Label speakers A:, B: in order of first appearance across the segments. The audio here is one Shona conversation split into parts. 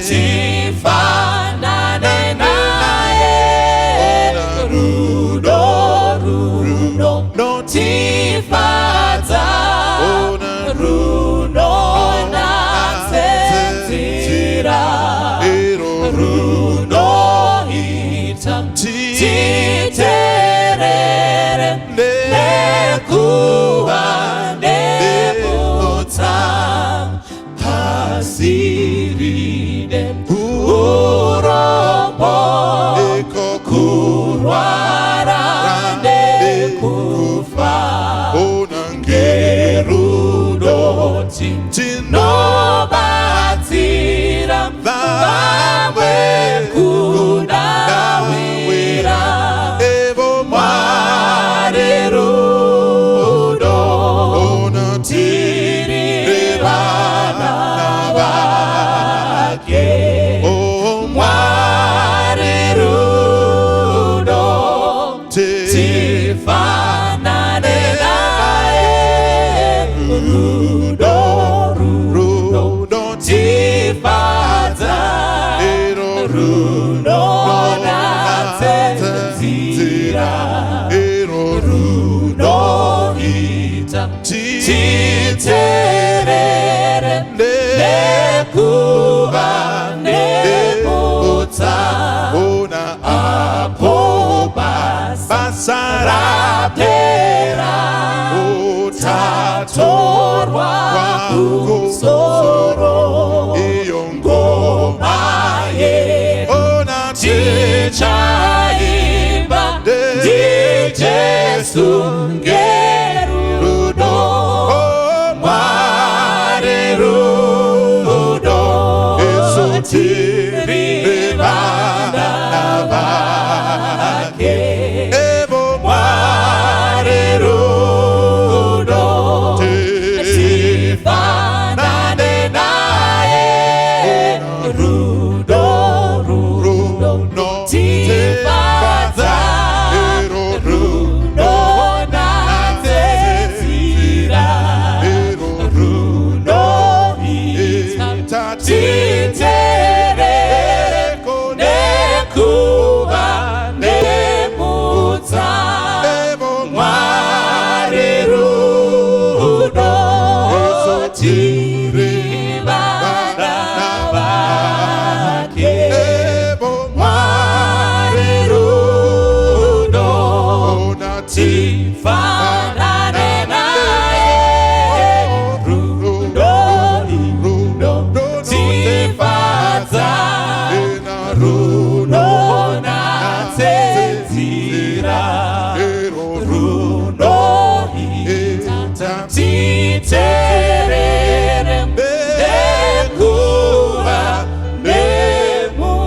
A: tifanane naye, rudo, rudo, tifadza, rudo natsenzira, rudo ita titerere nekuva nebutsa pasiride urombo kurwara nekufa ngerudo tinobatsira vamwe kudawira Mwari rudo tiri vana vake Mwari rudo tifanane naye rudo rudo tifadza rudo natsenzira rudo ita titerere nekuva nebutsa apo basa rapera tatorwa kusoro ngoma yedu tichaimba ndijesu ngerudo Mwari rudo tiri vana vake Mwari rudo tifanane naye rudo rudo tifadza rudo natsenzira rudo ita titerere nekuva nebutsa Mwari rudo tiri vana vake Mwari rudo tifanane naye rudo tifadza rudo natsenzira rudo ita titerere nekuva nebutsa.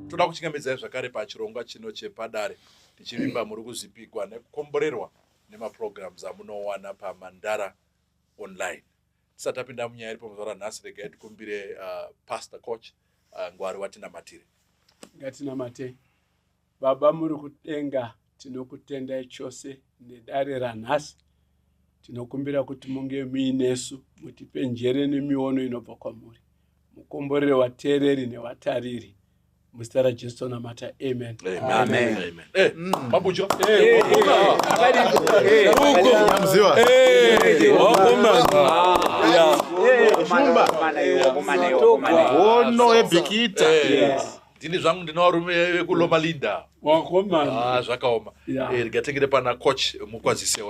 A: Toda kuchingamidza zvakare pachirongwa chino chepadare tichivimba muri kuzipikwa nekukomborerwa nemaprograms amunowana paMandara online. Tisati tapinda munyaya iripo muzuva ranhasi regai tikumbire pastor coach Ngwari watinamatire.
B: Ngatinamate. Baba muri kudenga tinokutendai chose nedare ranhasi. Tinokumbira kuti munge muinesu mutipe njere nemiono inobva kwamuri. Mukomborere vateereri nevatariri. Muzita raJesu namata. Amen.
A: Amen. Amen. Mabucho.
C: Ono ebikita.
A: Ndini zvangu ndinovarume vekuloma Linda.
B: Wakomana.
A: Zvakaoma. Rigatengere pana coach mukwazise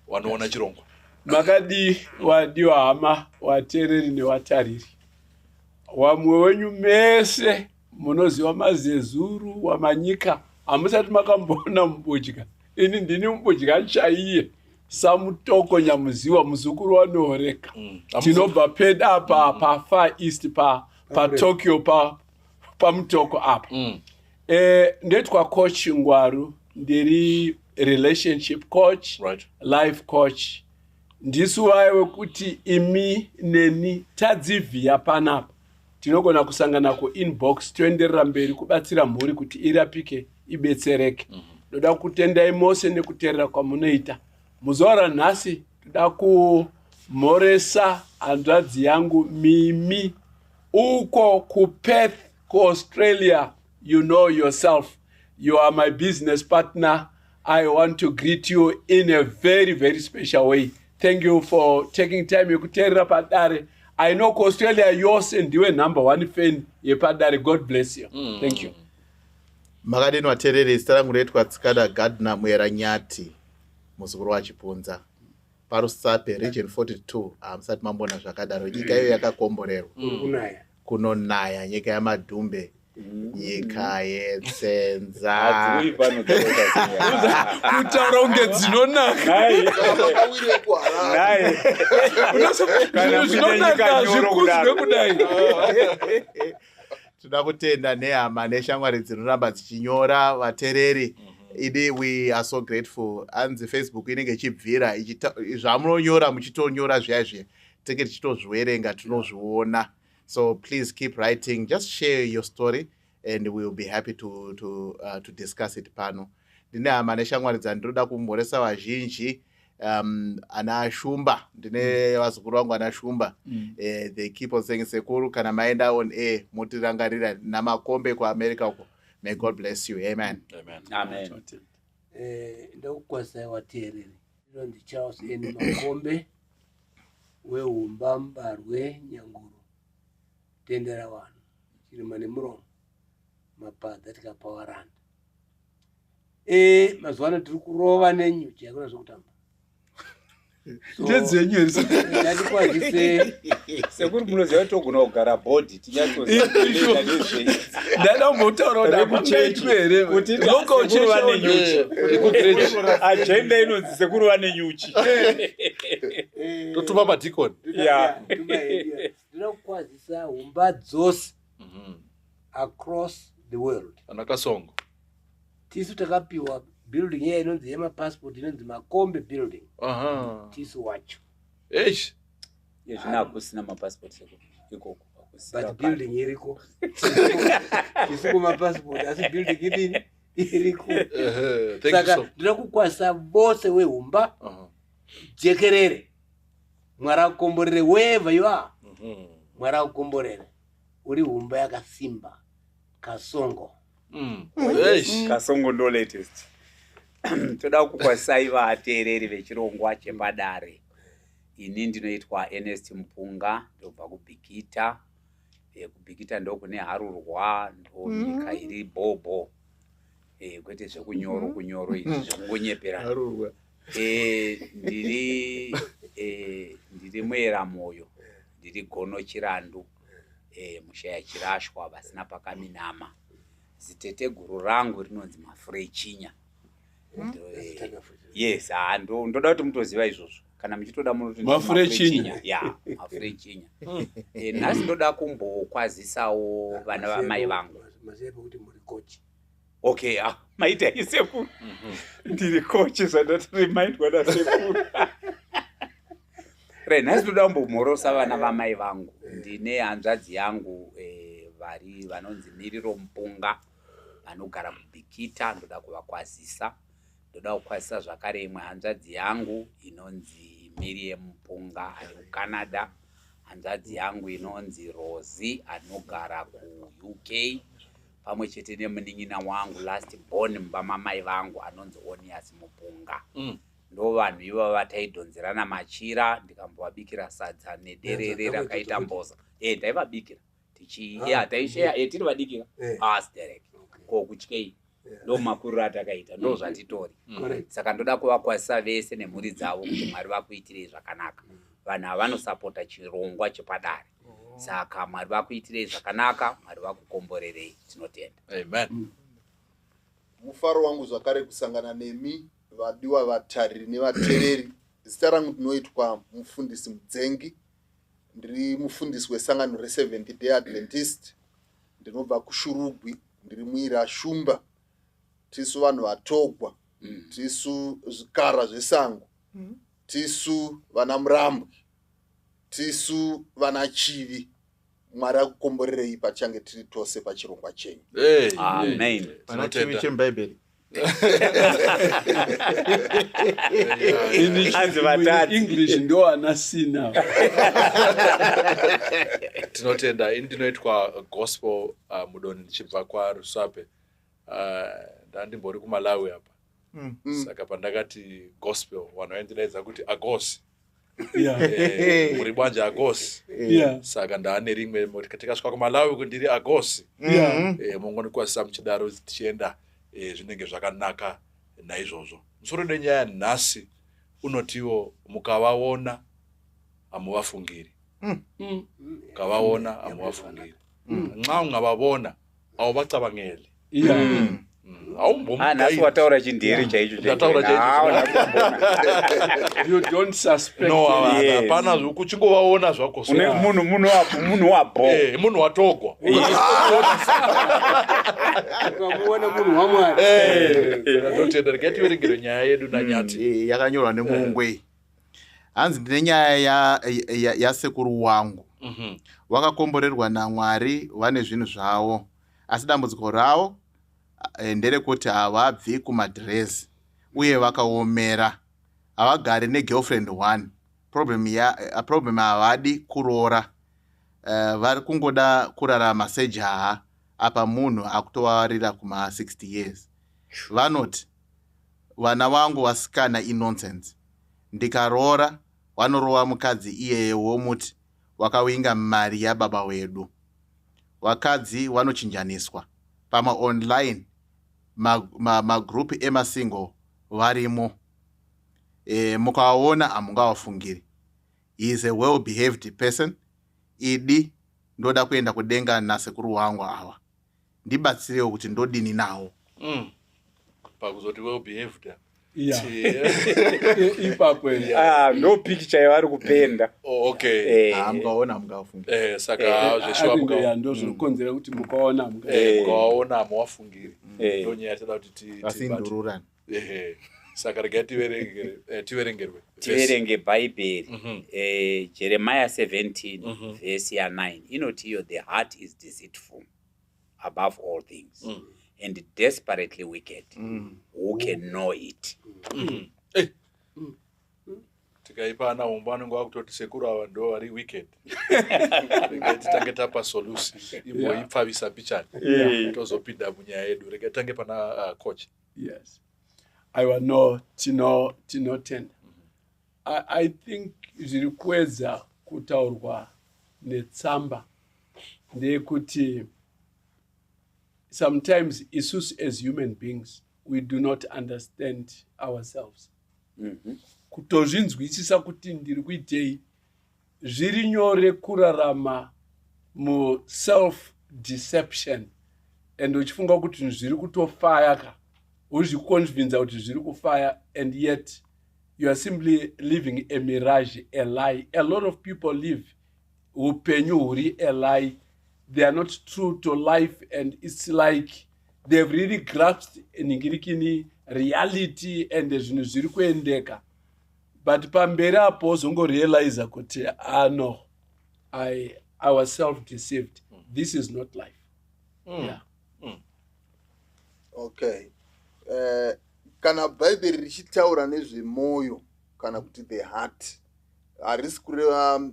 A: wanoona chirongwa.
B: Makadi wadiwa hama wateereri nevatariri. Wamwe wenyu mese munoziva mazezuru wamanyika hamusati makambona mubudya. Ini ndini mubudya chaiye samutoko nyamuziwa muzukuru wanoreka. Tinobva peda pa Far East pa Tokyo pamutoko apa. Ndetwa coach Ngwaru ndiri relationship coach,
A: right.
B: Life coach. Ndisu waiwe kuti imi neni tadzivhiya panapa. Tinogona kusangana inbox toenderera mberi kubatsira mhuri kuti irapike ibetsereke. Ndoda kutendai mose nekuteerera kwamunoita. Muzuva ranhasi toda mhoresa hanzvadzi yangu Mimi uko kuPerth kuAustralia. You know yourself, you are my business partner. I want to greet you in a very, very special way. Thank you for taking time yekuteerera PADARE. I know kuAustralia yose ndiwe number 1 fan yePADARE. God bless you. Thank you.
C: Makadeni vateereri, zita rangu roitwa Tsikada Gardner Mueranyati, muzukuru wachipunza. Parusape region 42. Musati mambona zvakadaro. Nyika iyo yakakomborerwa. Kunonaya, nyika yamadhumbe. Nyika yetsenza.
B: Kutaura unge dzinonaka. Zvinonaka zvikuzwe kudai.
C: Toda kutenda nehama neshamwari dzinoramba dzichinyora vateereri. We are so grateful. Anzi Facebook inenge ichibvira zvamunonyora muchitonyora zviya tenge tichitozviverenga tinozviona. So please keep writing. Just share your story and we will be happy to discuss it pano. Ndine hama neshamwari dzandinoda kumhoresa vazhinji. Ana Shumba, ndine vazukuru vangu ana Shumba. They keep on saying sekuru kana maenda on air mutirangarira namakombe kuAmerica uko. May God bless you. Amen.
A: Amen.
D: Amen.
E: Ndakukwasa wateereri. Ndinonzi Charles N. Makombe weumba mbarwe Nyanguru. Tendera vanhu. Chirima nemuromo. Mapadza tikapawarana. Mazuva ano tiri kurova nenyuchi yakuna zvokutamba.
B: Ndedzenyu ere?
E: Ndatikwazise
D: sekuri munoziva togona kugara bhodhi tinyatsoziva nezve.
B: Ndada kumbotaura kuti hamuchechi here
D: kuti sekuru vane nyuchi. Agenda inonzi sekuru vane nyuchi.
A: Totuma madhikoni.
E: Ndinokwazisa humba dzose across the world.
A: Anakasongo.
E: Tisu takapiwa building here inonzi yemapassport inonzi Makombe building. Tisu wacho.
A: Eish.
D: Zvina kusina mapassport ikoko.
E: But building iriko. Tisu kumapassport asi building idini iriko. Saka ndinokukwasa vose wehumba jekerere. Mwara kukomborere wherever you are. Mwara kukomborere. Uri humba yakasimba. Kasongo.
D: Kasongo ndo latest. Toda kukwasai vateereri vechirongwa chePADARE. Ini ndinoitwa Ernest Mpunga, ndobva kuBhikita. kuBhikita ndokune Harurwa, ndonyika iri Bhobho. Kwete zvekunyoro izvi zvekungonyepera.
C: Harurwa.
D: Ndiri Mwera Moyo, ndiri Gono Chirandu, Mushaya Chirashwa vasina pakaminama. Zitete guru rangu rinonzi Mafrechinya. Yes, ndoda kuti mutoziva izvozvo. Kana muchitoda munoti
B: Mafrechinya.
D: Yeah, Mafrechinya. Nhasi ndoda kumbokwazisawo vana vamai vangu.
E: Maziva kuti muri coach.
D: Okay, maita isekuru. Ndiri coach zvandati remindwa nasekuru. Nhasi ndoda kumbomhorosa vana vamai vangu. Ndine hanzvadzi yangu vari vanonzi Miriro Mpunga vanogara kuBhikita, ndoda kuvakwazisa. Ndoda kukwazisa zvakare imwe hanzvadzi yangu inonzi Miriam Mpunga ari kuCanada. Hanzvadzi yangu inonzi Rosie anogara kuUK. Pamwe chete nemunin'ina wangu last born mubamamai vangu anonzi Onias Mupunga. Ndo vanhu ivo vataidhonzerana machira ndikambovabikira sadza nederere rakaita mboza. Ndaivabikira. Taishare tiri vadikira. Derek. Ko kutyei. Ndo makuru atakaita, ndo zvatitori. Saka ndoda kuvakwazisa vese nemhuri dzavo kuti Mwari vakuitirei zvakanaka. Vanhu avanosapota chirongwa chePADARE. Saka Mwari vakuitirei zvakanaka, Mwari vakukomborerei. Tinotenda.
A: Amen.
F: Mufaro wangu zvakare kusangana nemi vadiwa vatariri nevateereri. Zita rangu ndinoitwa mufundisi Mudzengi. Ndiri mufundisi wesangano reSeventh Day Adventist. Ndinobva kuShurugwi, ndiri Mwira Shumba. Tisu vanhu vatogwa, tisu zvikara zvesango, tisu vana Murambwe, tisu vana Chivi. Mwari akukomborerei pachange tiri tose pachirongwa chenyu.
D: Amen.
C: Vana Chivi chemubhaibheri.
B: English ndo anasina.
A: Tinotenda ndinoitwa gospel mudoni ndichibva kwaRusape. Ndandimbori kuMalawi apa. Saka pandakati gospel vanhu vaindidaidza kuti agosi. Muri bwanja agosi. Saka ndaane rimwe tikasvika kuMalawi kundiri agosi. Mongo ndikwasisa muchidaro tichienda zvinenge zvakanaka naizvozvo. Musoro nenyaya nhasi unotiwo mukavaona hamuvafungiri. Mukavaona hamuvafungiri. Nxa ungavavona hauvacabangeli.
D: Nhasi wataura chindiri chaicho.
B: You don't suspect.
A: No, hapana kuchingovaona zvako.
D: Munhu wabo.
A: Munhu watogwa.
E: Ukamuona munhu waMwari.
A: Ndotenda ngativerengere nyaya yedu naNyati.
C: Yakanyorwa neMungwe. Hanzi ndine nyaya yasekuru wangu. Wakakomborerwa naMwari vane zvinhu zvavo. Asi dambudziko ravo nderekuti havabvi kumadhirezi uye vakaomera. Havagari negirlfriend one. Problem havadi kuroora. Vari kungoda kurarama sejaha apa munhu akutovarira kuma 60 years. Vanoti vana vangu vasikana inonsense. Ndikaroora vanorova mukadzi iyeye womuti wakawinga mari yababa wedu. Vakadzi vanochinjaniswa pama online magroup emasingle varimo. Mukavaona hamungavafungiri. He is a well behaved person. Idi ndoda kuenda kudenga nasekuru wangu ava. Ndibatsirewo kuti ndodini nawo.
A: Pakuzoti well behaved.
B: Ipapo.
D: No picture yavari kupenda.
A: Okay.
C: Mukaona hamungavafungiri.
A: Saka zveshwa
B: ndo zvinokonzera kuti mukaona
A: hamuvafungiri. Ndo nyaya yatida kuti
C: vasindururana.
A: Saka regai tiverengerwe.
D: Tiverenge Bhaibheri. Jeremiah 17 verse 9. Inotiyo, the heart is deceitful above all things and desperately wicked. Who can know it?
A: Tikaipa ana umba anenge akutoti sekuru ava ndo vari wicked. Regai titange tapa solusi. Imbo ipfavisa pichani. Tozopinda munyaya yedu. Regai titange pana coach.
B: Yes. Aiwa no tinotenda. I think zviri kuedza kutaurwa netsamba ndeyekuti sometimes isusu as human beings we do not understand ourselves. Kutozvinzwisisa kuti ndiri kuitei zviri nyore kurarama mu self deception and uchifunga kuti zviri kutofaya uzviconvince kuti zviri kufaya, and yet you are simply living a mirage, a lie. A lot of people live upenyu huri a lie. They are not true to life, and it's like they've really grasped ningirikini reality and zvinhu zviri kuendeka. But pamberi apo zongorealize kuti no, I was self-deceived. This is not life.
F: Okay. Kana Bhaibheri richitaura nezvemoyo kana kuti the heart, harisi kureva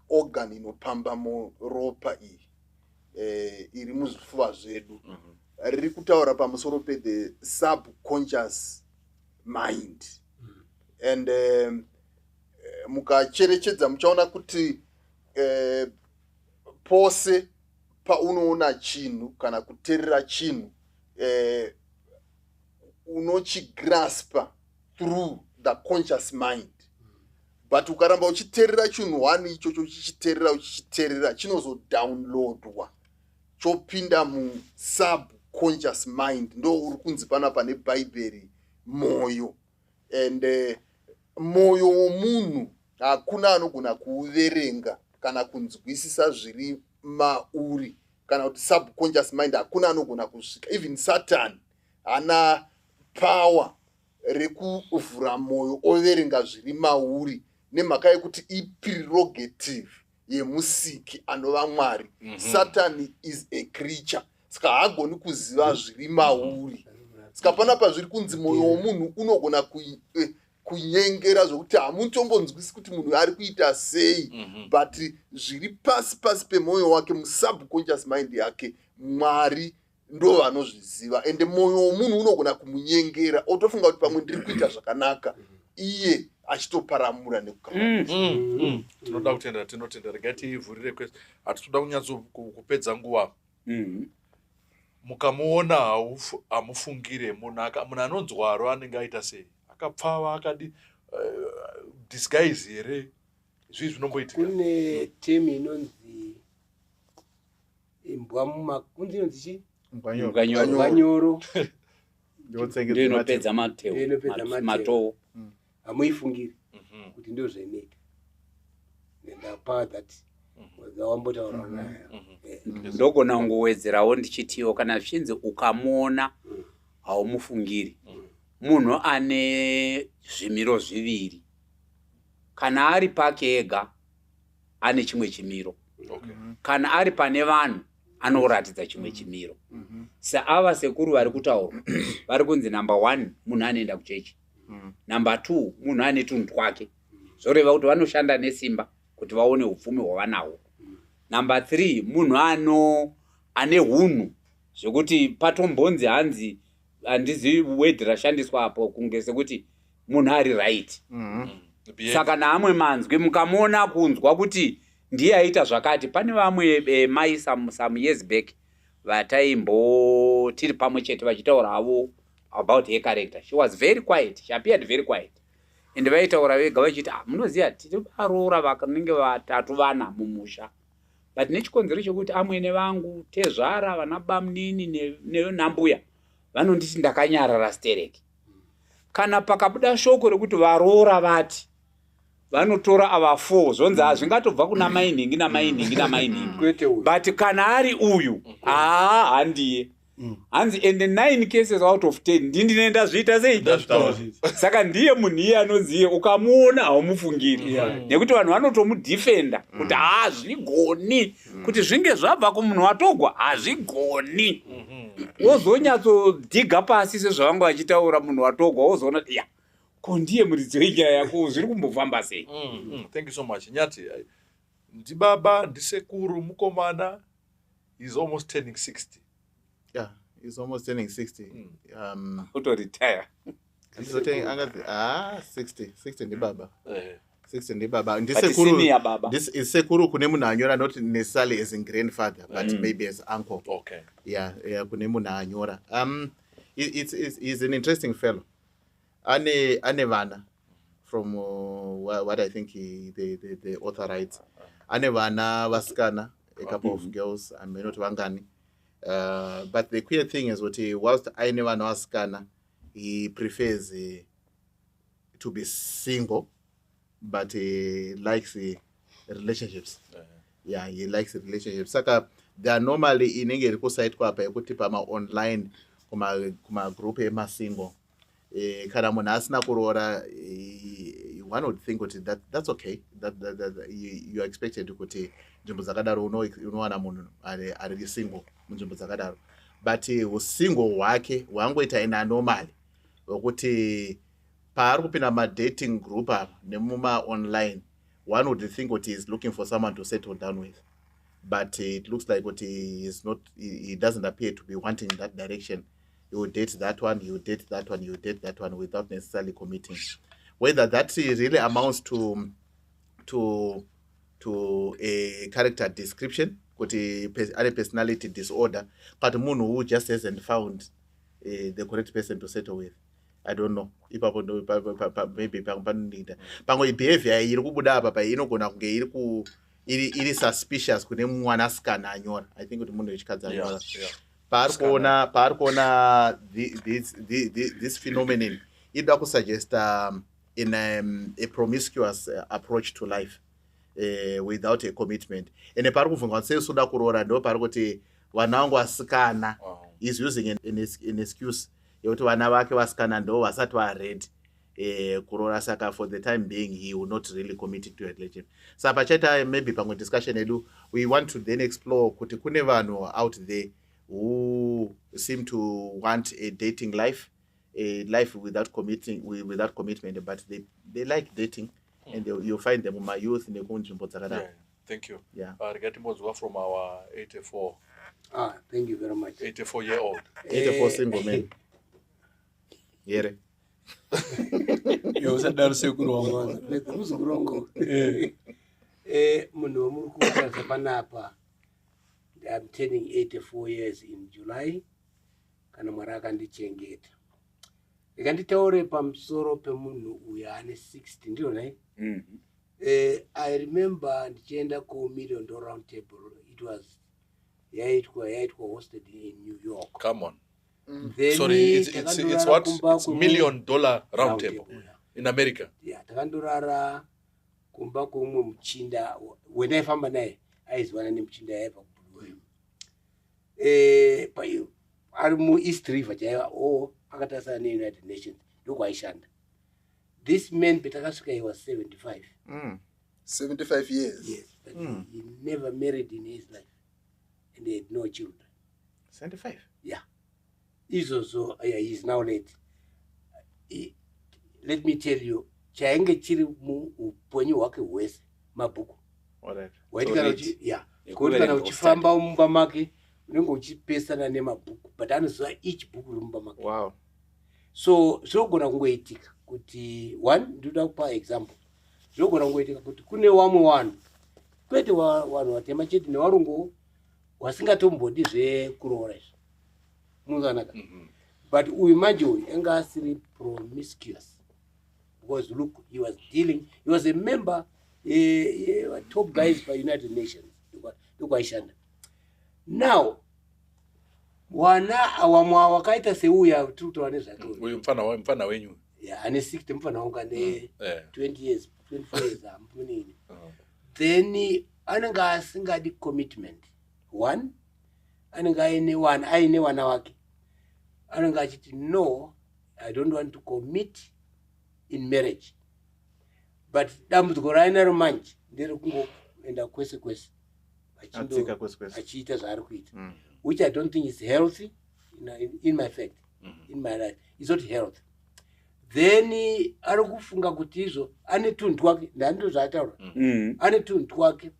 F: organ inopamba ropa iyi iri muzvifuva zvedu. Riri kutaura pamusoro the subconscious mind. And mukacherechedza muchaona kuti pose paunoona chinhu kana kuteerera chinhu unochigraspa through the conscious mind. But ukaramba uchiteerera chinhu one ichocho uchichiteerera chinozodownloadwa chopinda mu subconscious mind. Ndo uri kunzi panapa neBhaibheri moyo. And moyo womunhu hakuna anogona kuuverenga kana kunzwisisa zviri mauri, kana kuti subconscious mind hakuna anogona kusvika. Even Satan hana power rekuvhura moyo overenga zviri mauri, nemhaka yekuti iprerogative yemusiki anova Mwari. Satan is a creature, saka haagoni kuziva zviri mauri. saka panapa zviri kunzi mwoyo womunhu unogona kunyengera zvokuti hamutombonzwisi kuti munhu ari kuita sei, but zviri pasi pemwoyo wake, musubconscious mind yake, Mwari ndo vanozviziva, ende mwoyo womunhu unogona kumunyengera otofunga kuti pamwe ndiri kuita zvakanaka, iye achitoparamura nekukama.
A: Tinoda kutenda, tinotenda, regai tivhurire kwese, hatitoda kunyatso kupedza nguva. Mukamuona hamufungire munhu anonzwaro anenge aita sei, akapfava, akadi disguise here, zvii zvinomboitika.
E: Kune temi inonzi imbwa mumakunzi, inonzi chii? Mbwanyoro.
D: Ndio inopedza matoo.
E: Hamuifungiri kuti ndio zvainoita. Nenda power that wazawambotaura nayo.
D: Ndogona kungowedzerawo ndichitiwo kana zvichinzi ukamuona haumufungiri. Munhu ane zvimiro zviviri. Kana ari pake ega ane chimwe chimiro. Kana ari pane vanhu anoratidza chimwe chimiro. Saava sekuru vari kutaurwa vari kunzi number 1 munhu anoenda kuchechi. Number 2 munhu ane tunhu twake. Zvoreva kuti vanoshanda nesimba kuti vaone upfumi hwavanahwo. Number 3 munhu ane hunhu zvekuti patombonzi hanzi handizivi wedhi rashandiswa apo kunge sekuti munhu ari right. Saka naamwe manzwi mukamuona kunzwa kuti ndiye aita zvakati. Pane vamwe mai some years back vataimbo tiri pamwe chete vachitaura havo about her character. She was very quiet. She appeared very quiet. And vaitaura vega vachiti munoziva tiri varoora vanenge vatatu vana mumusha. But nechikonzero chekuti amwene vangu tezvara vana bamunini nenambuya vanonditi ndakanyarara stereki. Kana pakabuda shoko rekuti varoora vati vanotora ava 4 zvonzi hazvingatobva kuna mainhingi namainhingi. But kana ari uyu handiye. Hanzi and 9 cases out of 10 ndinenda zviita sei. Saka ndiye munhu iye anoziye ukamuona haumufungiri. Nekuti vanhu vanotomudefenda kuti zvigoni kuti zvinge zvabva kumunhu watogwa hazvigoni. Wozonyatsodhiga pasi sezvavanga vachitaura munhu watogwa wozoona kuti ko ndiye muridzi wenyaya yako zviri kumbofamba sei.
A: Thank you so much. Nyati, ndibaba, ndisekuru, mukomana, he's almost turning 60.
C: Yeah, he's almost turning 60.
D: Auto retire.
C: 60 ndibaba. 60 ndibaba. Ndisekuru kune munhu anyora not necessarily as a grandfather, but maybe as uncle.
A: Okay.
C: Yeah, kune munhu anyora. He's an interesting fellow. Ane vana from what I think the author writes. Ane vana vasikana, a couple of girls, I may not vangani. But the queer thing is what whilst ane vana vasikana, he prefers to be single, but he likes relationships. Yeah, he likes relationships. Saka they are normally inenge riko site kwa pa yekuti pama online kuma group ema single. Kana munhu asina kuroora, one would think kuti that's okay, that you are expected kuti nzvimbo dzakadaro unowana munhu ari single munzvimbo dzakadaro, but usingle hwake hwangoita ina normally wekuti paari kupinda madating group apa nemuma online, one would think kuti he is looking for someone to settle down with, but it looks like kuti he doesn't appear to be wanting in that direction. You would date that one, you date that one, you date that one without necessarily committing. Whether that really amounts to a character description, a personality disorder, but munhu who just hasn't found the correct person to settle with. I don't know. Maybe pamwe behavior iri kubuda apa inogona kunge iri suspicious kune mwanasikana anyora. I think kuti munhu wechikadzi anyora. Parkona this phenomenon ida kusuggest in a promiscuous approach to life without a commitment. And pari kufunga sei soda kuroora ndo pari kuti vana vangu vasikana is using an excuse yekuti vana vake vasikana ndo vasati ready kuroora, saka for the time being he will not really commit to a relationship. Saka pachaita maybe pamwe discussion edu we want to then explore kuti kune vanhu out there who seem to want a dating life, a life without commitment, but they like dating, and you'll find them in my youth in the country.
A: Yeah. Thank you.
C: Yeah.
A: Regarding from our 84.
E: Thank you very much.
A: 84-year-old.
C: 84 single men. Yeah.
E: Munhu wamuri kutaridza panapa, I'm turning 84 years in July. Kana Mwari akandichengeta. Ndikanditaure pamusoro pemunhu uyo ane 60 ndiyona. I remember ndichienda ku $1 million round table. It was yaitwa hosted in New York.
A: Come on.
E: Then
A: Sorry, it's what? It's $1 million round table in America.
E: Yeah, takandorara kumba kumwe muchinda. When I found naye aizwana nemuchinda yaiva kubudwe. Ari mu East River chaiva akatasana neUnited Nations ndoko aishanda. This man betakasvika he was 75.
F: 75 years.
E: Yes, but he never married in his life, and he had no children.
C: 75.
E: Yeah, he's also he's now late. Let me tell you, chaenge chiri upenyu hwake hwese mabhuku.
C: Alright.
E: Kuti kana uchifamba mumba make unenge uchipesana nemabhuku, but anoziva each book rimumba make.
C: Wow.
E: So zvinogona kungoitika kuti one ndoda kupa example. Zvinogona kungoitika kuti kune vamwe vanhu kwete vanhu vatema chete nevarungu vasingatombodi zvekuroora izvi. Munzwanaka. But uyu manje uyu anga asiri promiscuous. Because look, he was a member, top guys by United Nations. Look, Aishanda. Now, wana awamwa wakaita seuya tutowane zvake.
A: Uyu mfana wenyu.
E: Yeah, ane 60 mfana wanga ne 20 years, 24 years ampunini. Then ananga asingadi commitment. One, ananga aine wana wake. Ananga achiti no, I don't want to commit in marriage. But dambudziko rainaro manje ndere kungoenda kwese achiita zvaari kuita, which I don't think is healthy in my fact, in my life. It's not healthy. Then ari kufunga kuti izvo ane tunhu twake, ndando zvaataura, ane tunhu twake,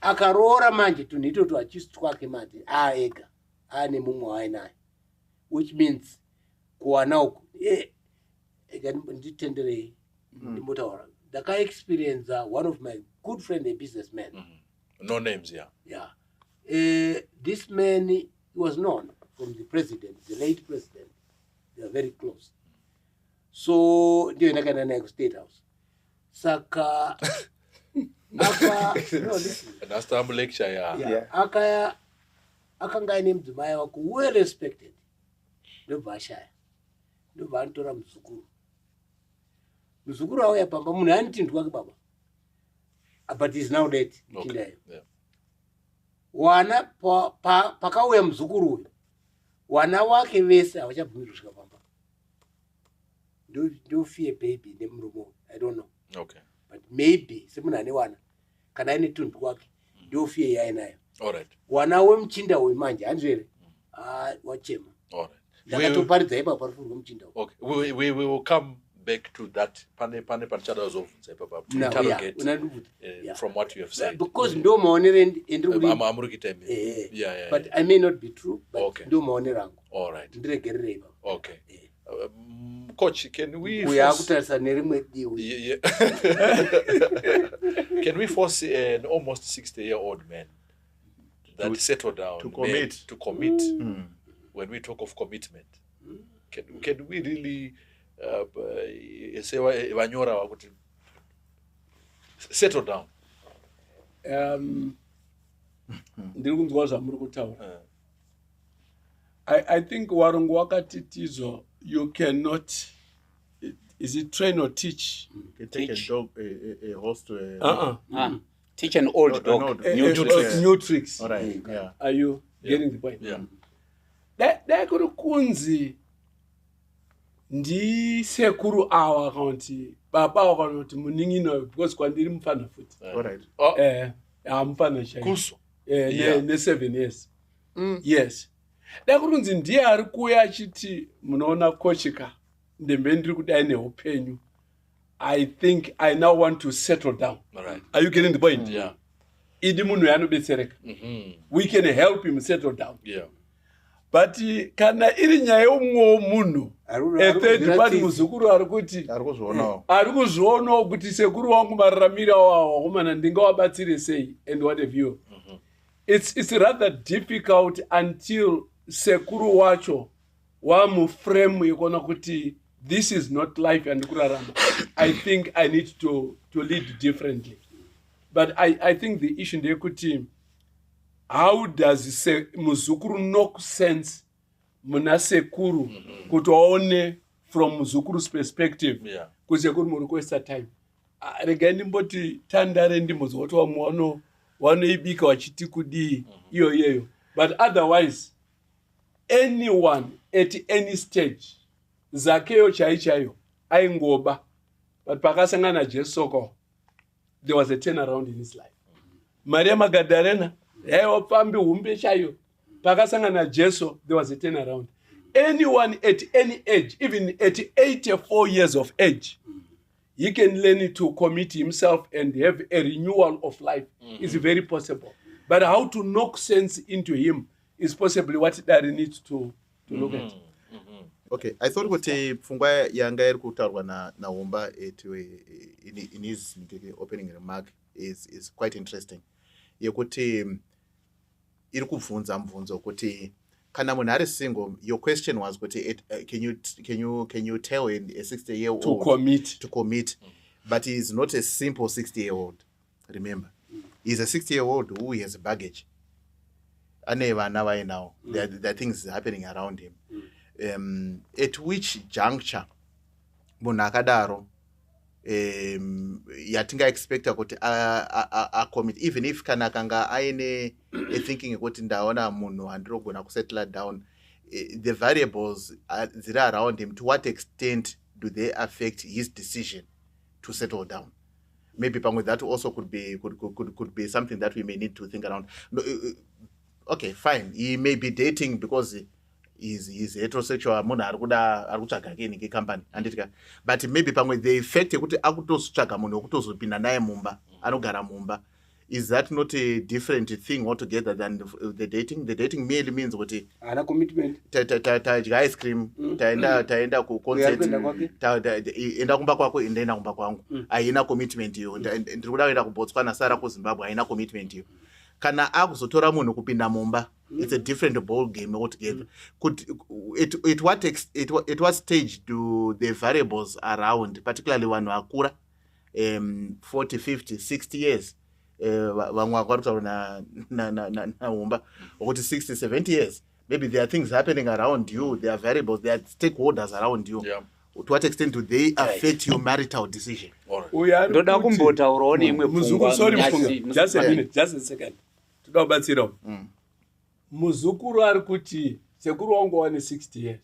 E: akaroora manje tunhu itoto hachisi twake manje ega ane mumwe wainaye, which means kuwana uku nditenderei ndimotaura ndakaexperience one of my good friend, a businessman.
A: No names, yeah.
E: Yeah. This man, he was known from the president, the late president. They are very close. So ndio nakana na State House. Saka no, listen.
A: That's the lecture, yeah.
E: Akanga ine mdzimai wako well respected. Ndobva ashaya. Ndobva anotora muzukuru auya pamba, munhu anotindwa ke baba. But he's now dead.
A: Okay. Yeah.
E: Wana pakauya muzukuru uyu, wana wake vese havachabvumirwi kusvika pamba. Do fear baby nemuromo. I don't know.
A: Okay.
E: But maybe semunhu ane wana kana ane tunhu twake do fear yainayo.
A: All right.
E: Wana wemuchinda uyu manje hanzvere wachema.
A: All right.
E: Ndakatoparidza ipa parifurwa muchinda uyu.
A: Okay. We will come back to that. Pane panchada zovunza ipapa to interrogate from what you have said.
E: Because ndo maonere endiri
A: amurikita yeah.
E: But I may not be true, but
A: okay.
E: Ndo maonere angu.
A: All right.
E: Ndiregerere ipa.
A: Okay. Coach, can we
E: kutarisa nerimwe diwi.
A: Can we force an almost 60-year-old man that settle down
C: to commit
A: when we talk of commitment? Can we really settle down?
B: Ndiri kunzwa zvamuri kutaura. I think warungu wakatitizo, you cannot, is it train or teach?
C: You take a dog, a horse to a...
D: Teach an old dog
B: new tricks.
C: All right. Yeah.
B: Are you getting the point?
A: Yeah.
B: Dai kuri kunzi ndisekuru awa akaunti baba wakanoti munin'ino because kwandiri mufana futi.
C: All right.
B: Mufana shai.
A: Kuso.
B: Ne 7 years. Yes. Dakurunzi ndiye ari kuuya achiti munoona kochika ndembe ndiri kudai neupenyu. I think I now want to settle down.
A: Right.
B: Are you getting the point?
A: Yeah.
B: Idi munhu yanobetsereka. We can help him settle down.
A: Yeah.
B: But kana iri nyaya yomumwewo munhu third party muzukuru ari kuti ari kuzvionawo kuti sekuru wangu mararamiro awo akomana ndingawabatsire sei and what have you. It's rather difficult until sekuru wacho wamuframe yekuona kuti this is not life yandikurarama. I think I need to lead differently. But I think the issue ndeyekuti how does muzukuru knock sense muna sekuru kuti waone from muzukuru's perspective kuti sekuru muri kuwaste time. Regai ndimboti tandare ndimbozi kuti wanoibika wachiti kudii iyoyeyo. But otherwise anyone at any stage zakeyo chaichayo aingoba. But pakasangana Jesoko, there was a turnaround in his life. Maria Magdalena, wapambi humbe chayo. Pakasangana Jesu, there was a turnaround. Anyone at any age, even at 84 years of age, he can learn to commit himself and have a renewal of life. It's very possible. But how to knock sense into him is possibly what Daddy needs to look at.
C: Okay, I thought kuti pfungwa yanga iri kutaurwa naumba in his opening remark is quite interesting. Yekuti iri kubvunza mubvunzo kuti kana munhu ari single, your question was kuti can you tell a 60-year-old to commit, but he is not a simple 60-year-old. Remember, he's a 60-year-old who has baggage. Ane vana vainawo, there are things happening around him. At which juncture munhu akadaro yatinga expecta kuti a commit, even if kana kanga aine a thinking yekuti ndaona munhu andirogona kusettle down, the variables dziri around him, to what extent do they affect his decision to settle down? Maybe that also could be something that we may need to think around. No, okay, fine, he may be dating because is heterosexual, munhu ari kutsvaga ke company anditika, but maybe pamwe the effect yekuti akutotsvaga munhu wekutozopinda naye mumba, anogara mumba, is that not a different thing altogether than the dating? The dating merely means kuti
E: ana commitment,
C: tadya ice cream, taenda ku concert, enda kumba kwako, enda kumba kwangu, haina commitment iyo. Ndiri kuda kuenda kuBotswana, Sara ku Zimbabwe, haina commitment iyo. Kana akuzotora munhu kupinda mumba, it's a different ball game altogether. At what stage do the variables around, particularly vanhu vakura, 40, 50, 60 years, vamwe vakutaura naumba kuti 60, 70 years, maybe there are things happening around you, there are variables, there are stakeholders around you. Yeah. To what extent do they affect your marital decision?
D: Ndoda kumbotaurawo neimwe pfungwa.
B: Sorry, just a minute, just a second. Toda kubatsirawo. Muzukuru ari kuti sekuru wangu wane 60 years.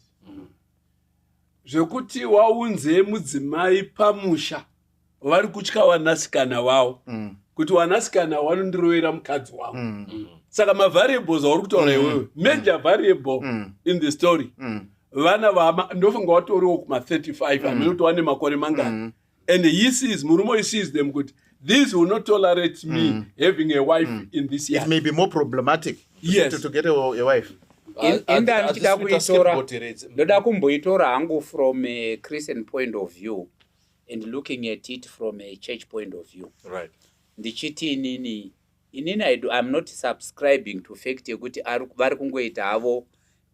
B: Zvekuti waunze mudzimai pamusha, vari kutya wanasikana wavo. Kuti wanasikana vanondirovera mukadzi wavo. Saka mavariables auri kutaura iwewe, major variable in the story. Vana ndofunga watoriwo kuma 35, amenoto wane makore mangana. And he sees, Murumo sees them good. This will not tolerate me having a wife in this year.
C: It may be more problematic to get a wife.
D: Ndoda kumboitora hangu from a Christian point of view and looking at it from a church point of view.
A: Right.
D: Ndichiti inini I'm not subscribing to fact yekuti vari kungoita havo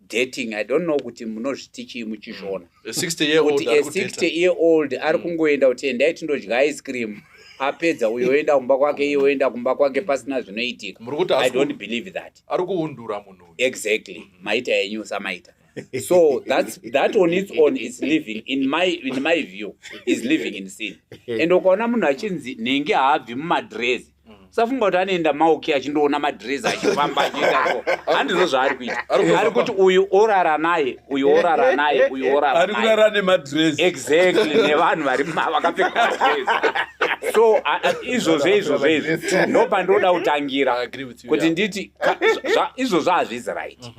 D: dating. I don't know kuti munozvitichi muchizvona.
A: A 60-year-old
D: ari kungoenda kuti endai tindodya ice cream, apedza uyo oenda kumba kwake, iyo oenda kumba kwake pasina zvinoitika. I don't believe that.
A: Ari kuundura munhu.
D: Exactly. Maita yenyu samaita. So that on its own is living, in my view, is living in sin. And ukaona munhu achinzi nenge haabvi mumadrezi, safunga kuti anoenda mauki achindoona madrezi achifamba achiendako. Handizvo zvaari kuita. Ari kuti uyu orara naye, uyu orara naye, uyu orara naye.
B: Ari kurara nemadrezi.
D: Exactly, nevanhu vari vakapfeka madrezi. so izvozvo ndopandinoda kutangira kuti nditi izvozvo hazvisi right.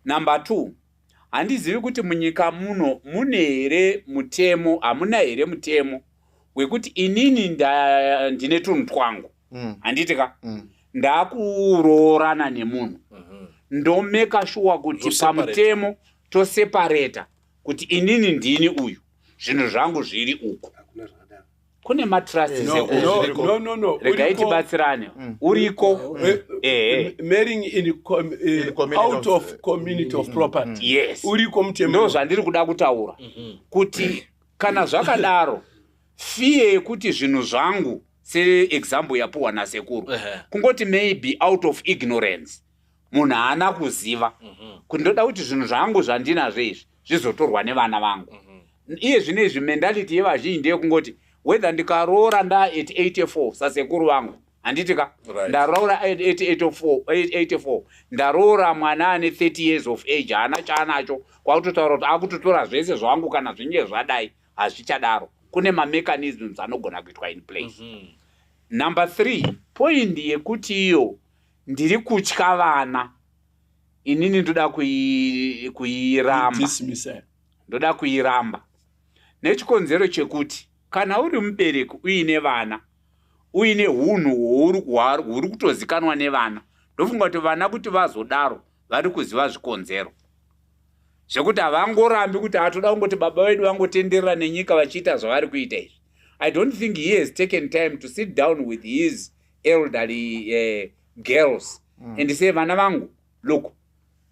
D: Number 2, handizivi kuti munyika muno mune here mutemo, hamuna here mutemo wekuti inini ndine tunhu twangu, handitika ndakuroorana nemunhu, ndomeka sure kuti pamutemo toseparata kuti inini ndini uyu, zvinhu zvangu zviri uku. Kune matrusts regai tibatsirane uriko
B: marrying out of community of property.
D: Yes,
B: uriko mutemo.
D: Ndo zvandiri kuda kutaura kuti kana zvakadaro fiye yekuti zvinhu zvangu seexample yapuwa nasekuru kungoti maybe out of ignorance munhu haana kuziva kuti ndoda kuti zvinhu zvangu zvandinazvo izvi zvizotorwa nevana vangu. Iye zvinezvi mentality yevazhinji ndeyekungoti whether ndikaroora at 84 sasekuru vangu, handitika ndaroora at 84 ndaroora mwana ane 30 years of age haana chaanacho, kwakutotaura kuti akutotora zvese zvangu kana zvinge zvadai hazvichadaro. Kune mamechanisms anogona kuitwa in place. Number 3, point yekuti iyo ndiri kutya vana, inini ndoda kuiramba, ndoda kuiramba nechikonzero chekuti kana uri mubereki uine vana, uine hunhu huri kutozikanwa nevana, ndofunga kuti vana kuti vazodaro vari kuziva zvikonzero zvekuti havangorambi kuti hatoda kungoti baba vedu vangotenderera nenyika vachiita zvavari kuita izvi. I don't think he has taken time to sit down with his elderly girls and say, vana vangu, look,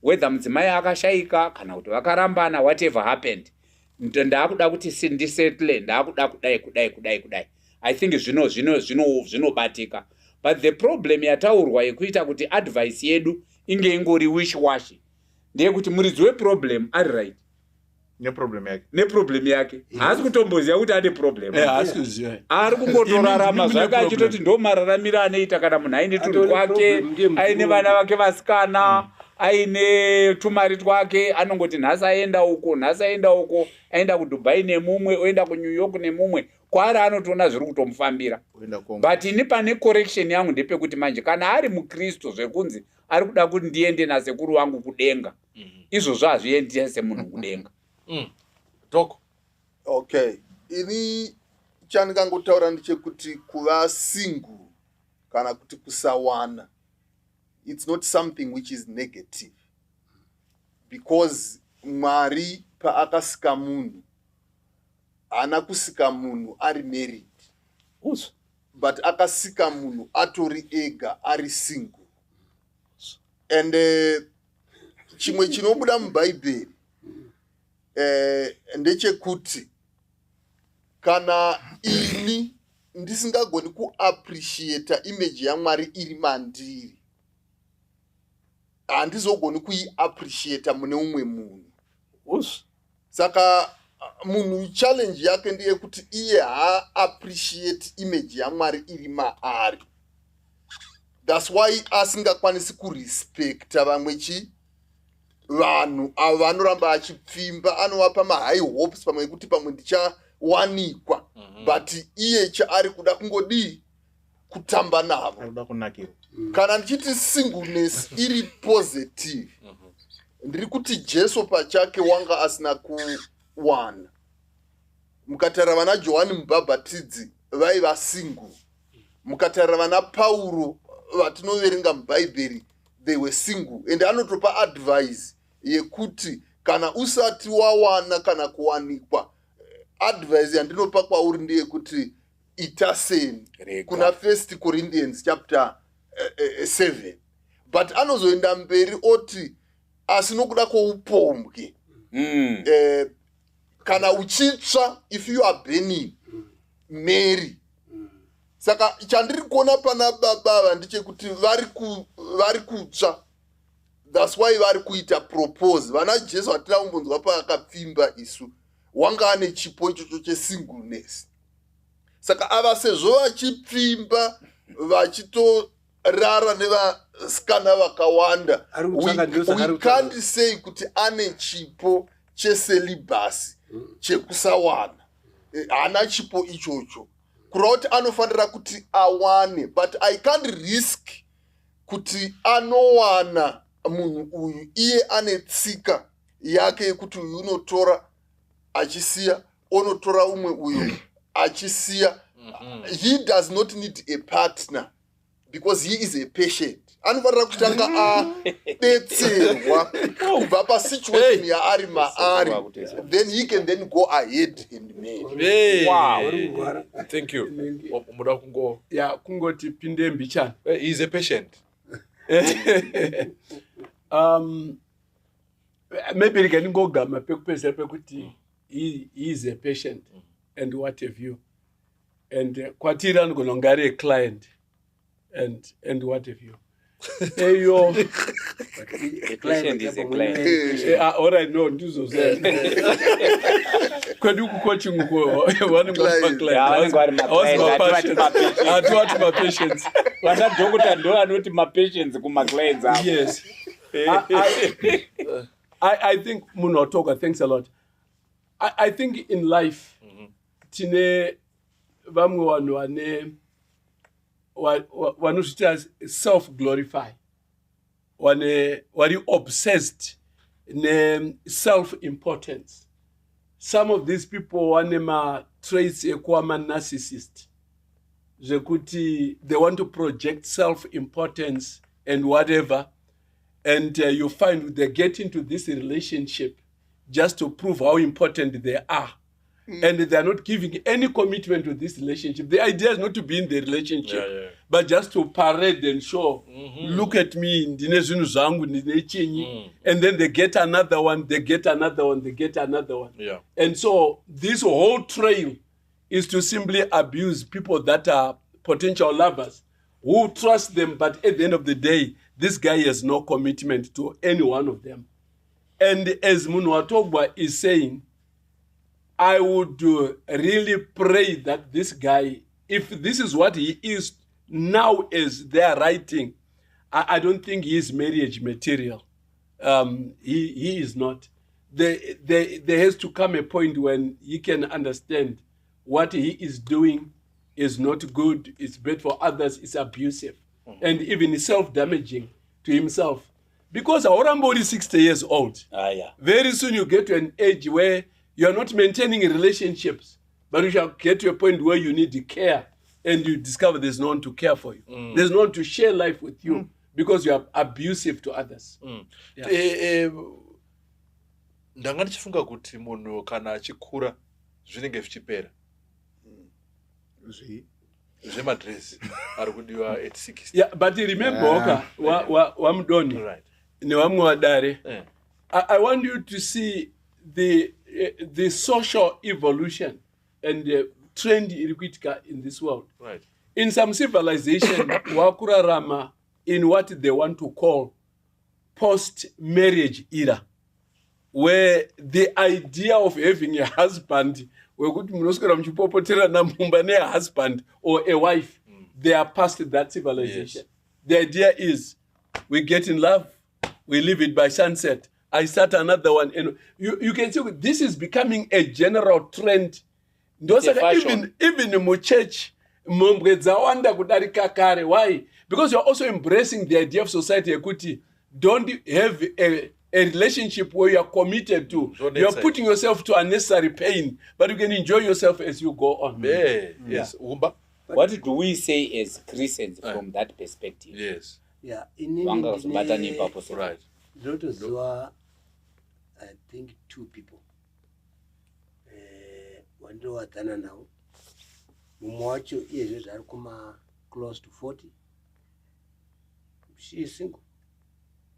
D: whether mudzimai akashayika kana kuti vakarambana, whatever happened, ndakuda kuti ndisettle, ndakuda kudai. I think zvinobatika. But the problem yataurwa yekuita kuti advice yedu inge ingori wish wash ndeyekuti muridzi weproblem ari right neproblem yake haasi kutomboziva kuti ane problem, ari kungotorarama zvake achitoti ndo mararamiro anoita kana munhu aine tunhu twake, aine vana vake vasikana, aine tumari twake, anongoti nhasi aenda uko, aenda kuDubai nemumwe, oenda kuNew York nemumwe, kwaari anotoona zviri kutomufambira. But ini pane correction yangu ndepekuti manje kana ari mukristu zvekunzi ari kuda kuti ndiende nasekuru wangu kudenga, izvozvo hazviendi semunhu kudenga.
A: Doko.
F: Okay, ini chandingangotaura ndechekuti kuva single kana kuti kusawana, it's not something which is negative, because Mwari paakasika munhu haana kusika munhu ari married, but akasika munhu atori ega ari single. And chimwe chinobuda mubhaibheri ndechekuti kana ini ndisingagoni kuappreciate image yaMwari iri mandiri, handizogoni kuiappreciate mune umwe munhu. Saka munhu challenge yake ndeyekuti iye haappreciate image yaMwari iri maari. That's why asingakwanisi kurespecta vamwe vanhu avo vanoramba achipfimba, anovapa mahigh hopes pamwe kuti pamwe ndichawanikwa, but iye chaari kuda kungodi kutamba navo. Kana ndichiti singleness iri positive, ndiri kuti Jesu pachake wanga asina kuwana. Mukatarira vana Johani Mubhabhatidzi vaiva single, mukatarira vana Pauro vatinoverenga mubhaibheri they were single, and anotopa advice yekuti kana usati wawana kana kuwanikwa, advice yandinopa kwauri ndeyekuti ita seni kuna 1 Corinthians chapter 7. But anozoenda mberi oti asi nokuda kwoupombwe, kana uchitsva, if you are burning, Mary. Saka chandiri kuona pana baba ndechekuti vari kutsva, that's why vari kuita propose. Vana Jesu hatina kumbonzwa paakapfimba isu, wanga ane chipo ichocho chesingleness. Saka ava sezvo vachipfimba vachitorara nevasikana vakawanda, we can't say kuti ane chipo checelibacy chekusawana. Hana chipo ichocho. kureva kuti anofanira kuti awane, but I can't risk kuti anowana munhu uyu iye ane tsika yake yekuti uyu unotora achisiya, onotora umwe uyu achisiya. He does not need a partner because he is a patient. Anofanira kutanga adetserwa kubva pasituation yaari maari, then he can then go ahead and marry.
A: Wow. Thank you. Muda kungo.
B: Yeah, kungoti pinde mbichana.
A: He is a patient.
B: Maybe can go gama pekupesa pekuti he is a patient and what have you. And kwatira ngolongare a client and what have you. Eyo
D: A client is a client.
B: all I know ndizo zwe. Kwedu ku coaching ko one of my clients. Atu my patients.
D: Vana doctor ndo anoti ma patients kuma clients avo.
B: Yes. I think Munotoka, thanks a lot. I think in life, tine vamwe vanhu vane self-glorify, vari obsessed ne self-importance. Some of these people vane ma-traits ekuva narcissist. Zvekuti they want to project self-importance and whatever. And you find they get into this relationship just to prove how important they are. And they are not giving any commitment to this relationship. The idea is not to be in the relationship, but just to parade and show, look at me, and then they get another one, they get another one, they get another one.
A: Yeah.
B: And so this whole trail is to simply abuse people that are potential lovers who trust them, but at the end of the day, this guy has no commitment to any one of them. And as Munwatogwa is saying, I would really pray that this guy, if this is what he is now as they are writing, I don't think he is marriage material. He is not. There has to come a point when he can understand what he is doing is not good, it's bad for others, it's abusive. And even self-damaging to himself. Because Aurambori is 60 years old. Very soon you get to an age where you are not maintaining relationships, but you shall get to a point where you need the care and you discover there's no one to care for you. There's no one to share life with you because you are abusive to others.
A: Ndanga ndichifunga kuti munhu kana achikura zvinenge zvichipera. Zvemadress ari kudiwa at 60.
B: Yeah, but remember wamdoni nevamwe vadare. I want you to see the social evolution and the trend iri kuitika in this world.
A: Right.
B: In some civilization, wakurarama in what they want to call post-marriage era, where the idea of having a husband, wekuti munoswera muchipopotera namumba ne husband or a wife, they are past that civilization. Yes. The idea is we get in love, we leave it by sunset. I start another one. And you can see this is becoming a general trend. Even in the church, why? Because you're also embracing the idea of society. Don't have a relationship where you're committed to. You're putting yourself to unnecessary pain, but you can enjoy yourself as you go on.
A: Yes.
D: What do we say as Christians from that perspective?
A: Yes.
E: Yeah.
A: Right.
E: I think two people. One do watana now. Mumwacho is close to 40. She is single.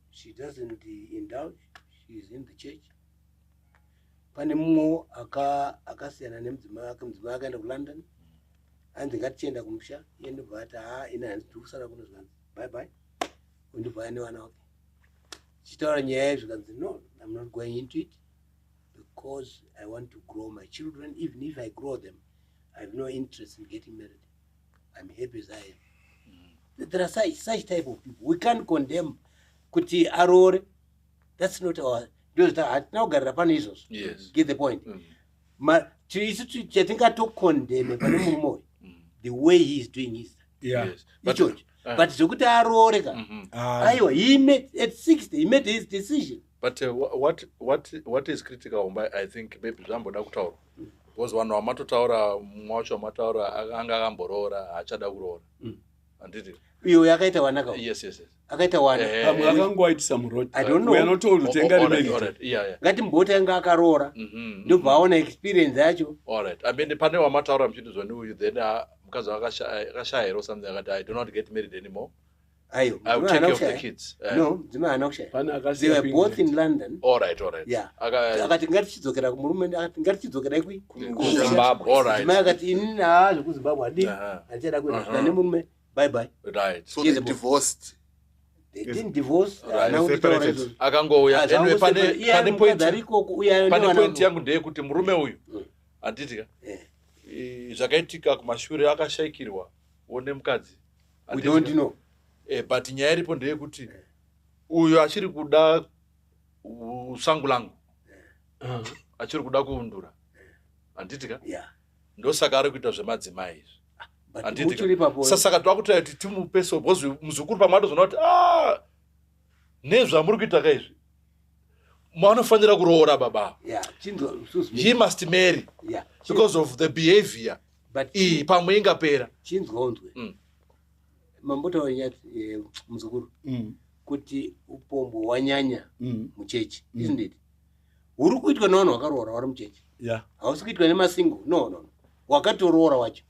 E: She doesn't indulge. She is in the church. Pane mumo akasiyana nemdzimai akaenda ku London. And got chenda kumusha. Yendo bata ina ndikusara kunozvanzi. Bye bye. Undibaya newana wake. Chitaura nyaya zvikanzi no, I'm not going into it because I want to grow my children. Even if I grow them, I have no interest in getting married. I'm happy as I am. There are such type of people. We can't condemn kuti arore. That's not our. Now garapanisos.
A: Yes.
E: Get the point. Ma chatinga to condemn the way he is doing his
B: Yeah.
A: Yes. But,
E: ichocho but zvokuti aroore ka aiwa he made at 60 he made his decision.
A: but what is critical I think maybe zvamboda kutaura because vanhu vamatotaura mumwe wacho vamataura anga akamboroora haachada kuroora handiti
E: iyo yakaita wanaka
A: yes
E: akaita wana
B: pamwe akangoaitisa muroti
E: I don't know.
B: we are not told to tenga
A: yeah
E: ngatimboti anga akaroora ndobva aona experience yacho.
A: alright I mean pane wamataura muchiti uyu then mukadzi akashayira or something akati I do not get married anymore.
E: Ayo,
A: I will take care of the kids.
E: No, dzimai haana kushaya.
B: Pane
E: They
B: akasiya
E: were both in London.
A: Alright.
E: Yeah.
A: Aka
E: Akati ngatichidzokera kumurume akati ngatichidzokera
D: Zimbabwe.
A: alright.
E: dzimai akati inini zvekuzimbabwe hadi handichada kuenda nemurume bye bye.
A: Right.
F: So they divorced.
E: They didn't divorce.
C: separated.
A: Akangouya anyway pane point
E: pane
A: point yangu ndeyekuti murume uyu handiti ka zvakaitika kumashure akashayikirwa one mukadzi.
E: We don't know.
A: But nyaya iripo ndeyekuti uyu achiri kuda usangu langu achiri kuda kuundura handiti ka ndosaka ari kuita zvemadzimai izvi saka twakutaura kuti timupeso because muzukuru pamwe atozona kuti nezvamuri kuita kaizvi muanofanira kuroora baba. He must marry because of the behavior iyi pamwe ingapera.
E: Chinzonzwe mambotaura nyati muzukuru kuti upombo wanyanya muchechi isn't it? Uri kuitwa nevanhu vakaroora vari muchechi hausi kuitwa nemasingo no wakatoroora wacho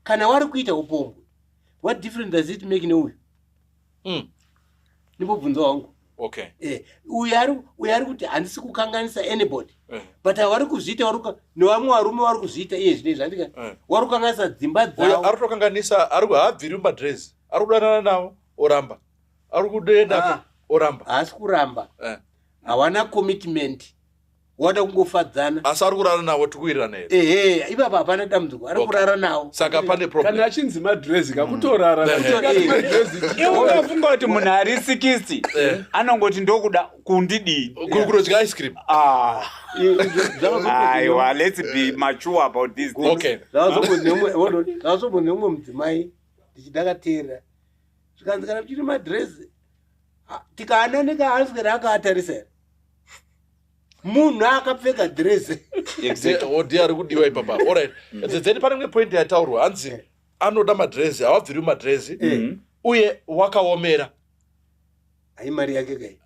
E: kana wari kuita upombo what difference does it make neuyu ndibobvunza wangu.
A: Okay.
E: Uyu ari kuti handisi kukanganisa anybody but vari kuzviita nevamwe varume vari kuzviita iye zvinezvi handika vari kukanganisa dzimba dzavo.
A: Ari kutokanganisa haabviri mumadresi ari kudanana navo oramba ari kudoenda oramba
E: haasi kuramba hawana commitment wada kungofadzana
A: asi ari kurara navo tikuwirirana here
E: ipapa hapana dambudziko ari kurara navo
A: saka pane problem
B: kana achinzi madresi kakutorara
D: unofunga kuti munhu ari 60 anongoti ndokuda kundidii
A: kudya ice cream.
D: aiwa let's be mature about this thing.
A: Okay.
E: zvazombo neumwe mudzimai ndichidakateera zvikanzi kana muchiri madresi tikaananeka anoswera akaatarisa here munhu akapfeka dresi
A: ndiye ari kudiwa ipapa. Alright. Then pane imwe point yataurwa hanzi anoda madresi havabviri mumadresi uye wakaomera
E: hai mari yake kai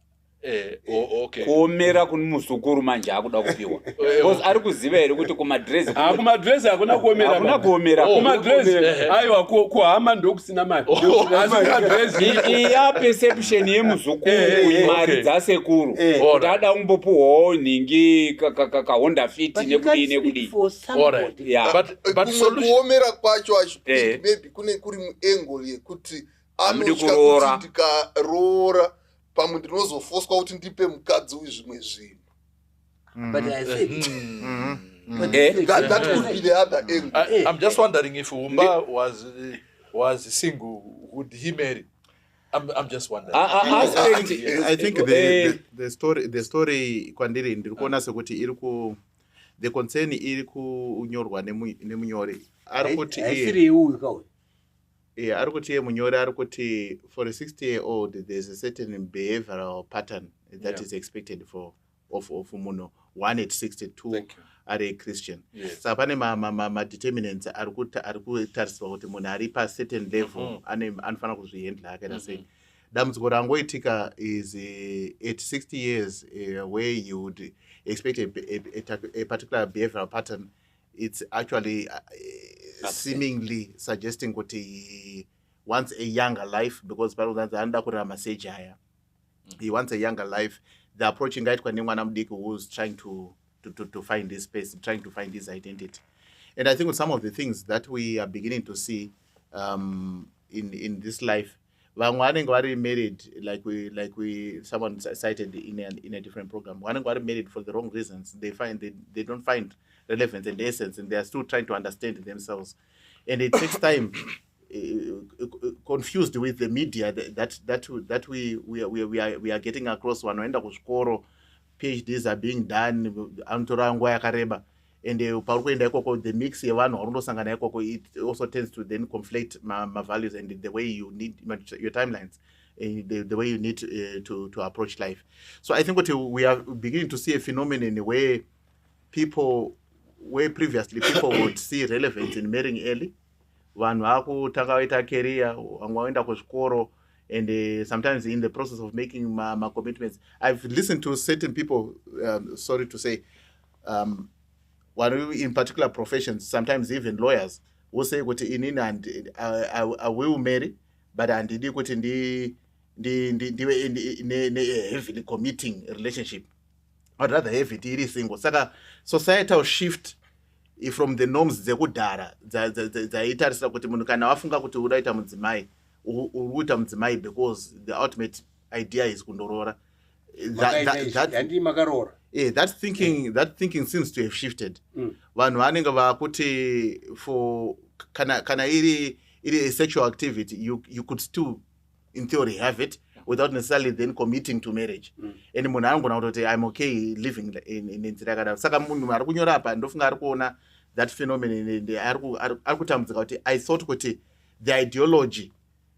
A: okay.
D: kuomera kuni muzukuru manje akuda kupiwa because ari kuziva here kuti kumadresi
B: hakuna kuomera kumadresi aiwa kuhama ndokusina mari
D: iya perception yemuzukuru mari dzasekuru kuti ada kumbopuwawo nhingi kahonda fiti nekudii
F: kuomera kwacho maybe kune kuri muangle yekuti anotya kuti ndikaroora pamwe ndinozofoswa kuti ndipe mukadzi uyu zvimwe zvinhu. That could be the other angle.
A: I'm just wondering if Umba was single, would he marry? I'm just wondering.
C: I think the story kwandiri ndiri kuona sekuti iri ku the concern iri kunyorwa nemunyori ari kuti ari kuti iye munyori ari kuti for a 60-year-old there's a certain behavioral pattern that is expected of munhu 1 at 62 ari Christian. Saka pane ma-determinants ari kutariswa kuti munhu ari pa certain level anofanira kuzvihandla akaita sei. Dambudziko rangoitika is at 60 years where you would expect a particular behavioral pattern. It's actually seemingly suggesting that he wants a younger life because he wants a younger life. The approaching guy who's trying to find his space, trying to find his identity. And I think with some of the things that we are beginning to see in this life, vanhu vanenge married like someone cited in a different program. Vanenge married for the wrong reasons. They don't find relevance and essence, and they are still trying to understand themselves. And it takes time, confused with the media that we are getting across. Vanoenda kuzvikoro, PhDs are being done, anotora nguva yakareba, and pauri kuenda ikoko the mix yevanhu vari kundosangana ikoko, it also tends to then conflate values and the way you need your timelines, the way you need to approach life. So I think what we are beginning to see a phenomenon where previously people would see relevance in marrying early. Vanhu vakutanga vaita career, vamwe vaenda kuzvikoro, and sometimes in the process of making my commitments, I've listened to certain people, sorry to say, in particular professions, sometimes even lawyers, who say, I will marry, but handidi kuti ndive in a heavily committing relationship. I'd rather have it iri single. Saka societal shift from the norms dzekudhara dzaitarisira kuti munhu kana wafunga kuti uda kuita mudzimai uri kuita mudzimai because the ultimate idea is kundorora. That thinking seems to have shifted. Vanhu vanenge vakuti for kana iri a sexual activity, you could still in theory have it without necessarily then committing to marriage. And munhu anogona kutoti I'm okay living in nzira yakadaro. Saka munhu ari kunyora apa ndofunga ari kuona that phenomenon ari kutambudzika kuti I thought kuti the ideology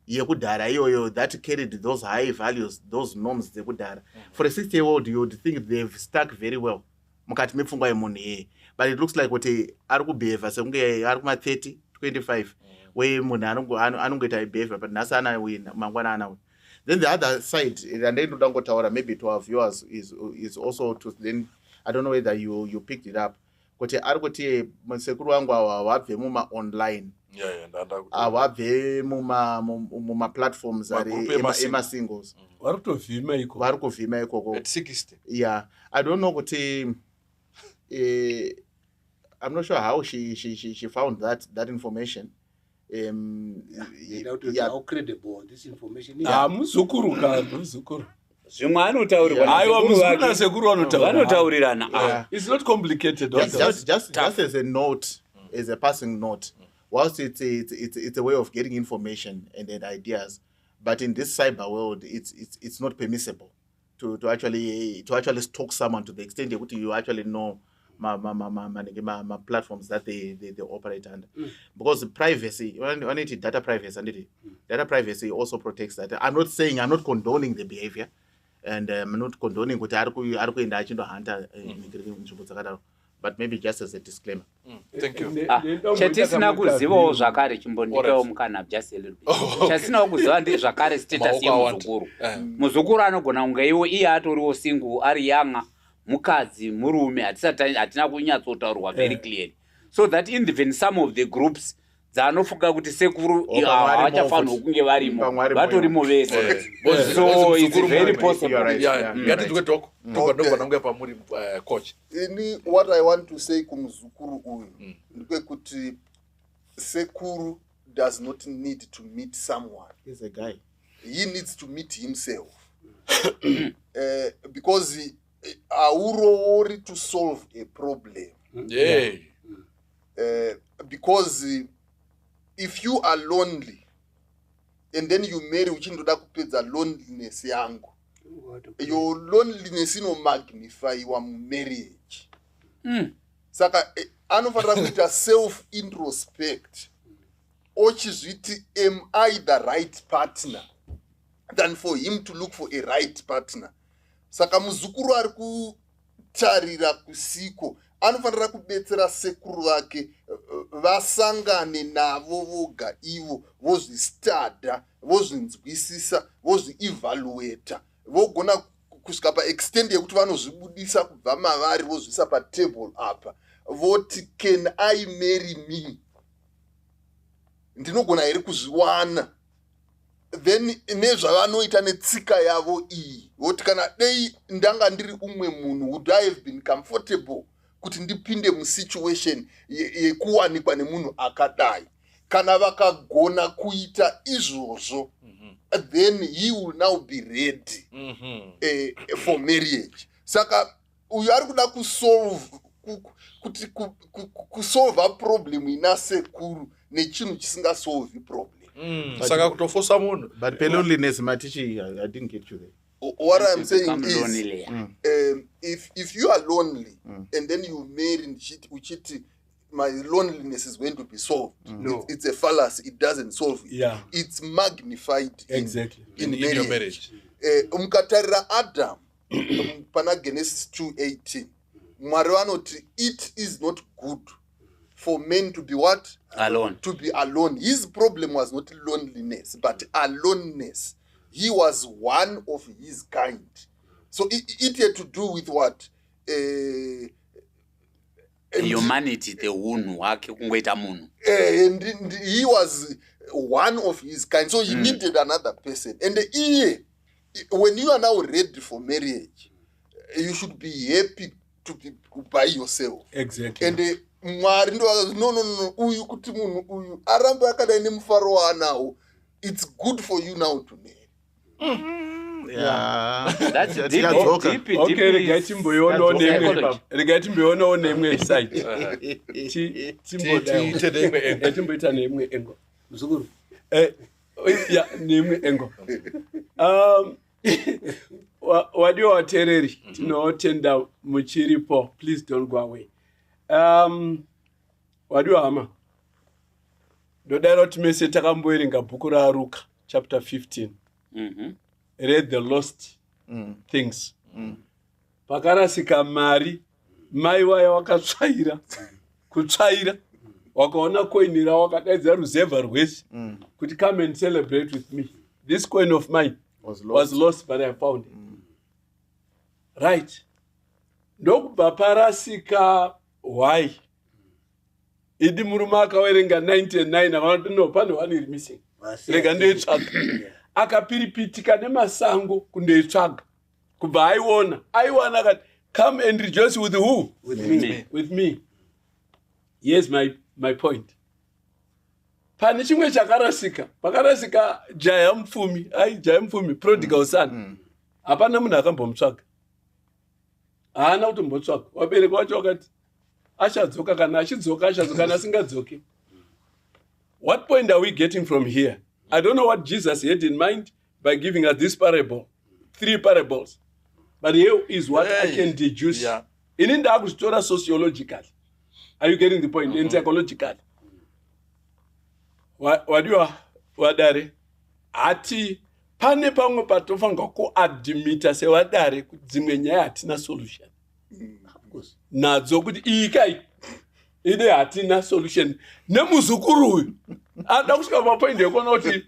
C: yekudhara iyoyo that carried those high values, those norms dzekudhara. For a 60-year-old, you would think they've stuck very well mukati mepfungwa yemunhu iyeye, but it looks like kuti ari kubehave sekunge ari kuma 30, 25 where munhu anongoita behavior but nhasi anawina mangwana anawina. Then the other side, and then Dangotaura, maybe to our viewers, is also to then, I don't know whether you picked it up. Kote argotie msekuru wangu wabve muma online. Wabve muma platforms are ema singles.
B: Varutovhima iko.
A: At 60.
C: Yeah, I don't know kote. I'm not sure how she found that information.
E: How credible this information is.
B: Muzukuru.
D: Zvimwe vanotaurirana.
B: It's not complicated.
C: Just as a note, as a passing note, whilst it's a way of getting information and then ideas, but in this cyber world, it's not permissible to actually stalk someone to the extent that you actually know my platforms that they operate under. Because privacy, when it data privacy also protects that. I'm not condoning the behavior, and I'm not condoning what but maybe just as a disclaimer.
A: Thank you.
D: Chatisina kuzivawo zvakare chimbondikawo mukana just a little bit. Chatisina kuziva ndi zvakare status yemuzukuru. Muzukuru anogona kunge iye atoriwo single ari yanga mukadzi murume hatina kunyatsotaurwa very clearly, so that even some of the groups dzanofunga kuti sekuru havachafanirwa kunge varimo vatorimo vese, so it's very possible.
A: Ngatidwe talk ndogona kunge pamuri coach.
F: What I want to say kumuzukuru uyu ndekuti sekuru does not need to meet someone.
C: He's a guy.
F: He needs to meet himself. Because aurori to solve a problem.
A: Yeah.
F: Because if you are lonely and then you marry uchindoda kupedza loneliness yangu, your loneliness magnify your marriage. Saka anofanira kuita self introspect ochizviti am I the right partner than for him to look for a right partner. Saka muzukuru ari kutarira kusiko anofanira kubetsera sekuru vake vasangane navo voga ivo, vozvistada, vozvinzwisisa, vozvievaluata, vogona kusvika paextend yekuti vanozvibudisa kubva mavari vozvisa patable apa voti can I marry me, ndinogona here kuzviwana. Then nezvavanoita netsika yavo iyi voti kana dei ndanga ndiri umwe munhu would I have been comfortable kuti ndipinde musituation yekuwanikwa nemunhu akadai. Kana vakagona kuita izvozvo, then he will now be ready for marriage. Saka uyu ari kuda kusolva problem ina sekuru nechinhu chisingasolvi problem.
A: Saka kutofosa munhu.
C: But loneliness matichi, I didn't get you there.
F: What I'm saying
D: Become
F: is,
D: lonely.
F: if you are lonely and then you marry and cheat, my loneliness is going to be solved.
B: No.
F: It's a fallacy. It doesn't solve it.
B: Yeah.
F: It's magnified
B: Exactly.
F: in
A: your
F: marriage.
A: marriage.
F: Mukatarira Adam pana Genesis 2:18. Mwari vanoti, it is not good for men to be what?
D: Alone.
F: To be alone. His problem was not loneliness, but aloneness. He was one of his kind. So it had to do with what?
D: Humanity, the unhu wake kungoita munhu.
F: And he was one of his kind. So he needed another person. And when you are now ready for marriage, you should be happy to be by yourself.
B: Exactly.
F: And Mwari ndo akazi, no, uyu kuti munhu uyu aramba akadai nemufaro waanawo, it's good for you now to marry.
D: That's deep.
B: Okay, regai timboionawo neimwe side. Timboita neimwe engo. Muzukuru. Neimwe engo. Wadiwa watereri, tinotenda muchiripo. Please don't go away. Wadiwa hama. Ndodaira kuti mese takamboerenga bhuku raRuka chapter 15. Read the lost things. Pakarasika mari, mai waya wakatsvaira, kutsvaira, wakaona coin ra wakadaidza ruzevha rwese, kuti come and celebrate with me. This coin of mine was lost, but I found it. Right. Ndokubva parasika why? Idi murume akawerenga 99 akanoti no, pane one iri missing. Rega ndoitsvaga. Akapiripitika nemasango kundoitsvaga. Kubva aiwana akati, come and rejoice with who? With me. Here's my point. Pane chimwe chakarasika, pakarasika jaya mupfumi, prodigal son. Hapana munhu akambomutsvaga. Haana kutombotsvaga. Wabereki wacho wakati, achadzoka kana achidzoka, kana asingadzoki. What point are we getting from here? I don't know what Jesus had in mind by giving us this parable, 3 parables. But here is what I can deduce.
A: Yeah.
B: In the Agustora sociological. Are you getting the point? In psychological. Wadare. Ati pane pamwe patofanga kuadmita sewadare kuti dzimwe nyaya hatina solution. Nadzo kuti ikai ide hatina solution. Nemuzukuru uyu ada kusvika papoint yekuona kuti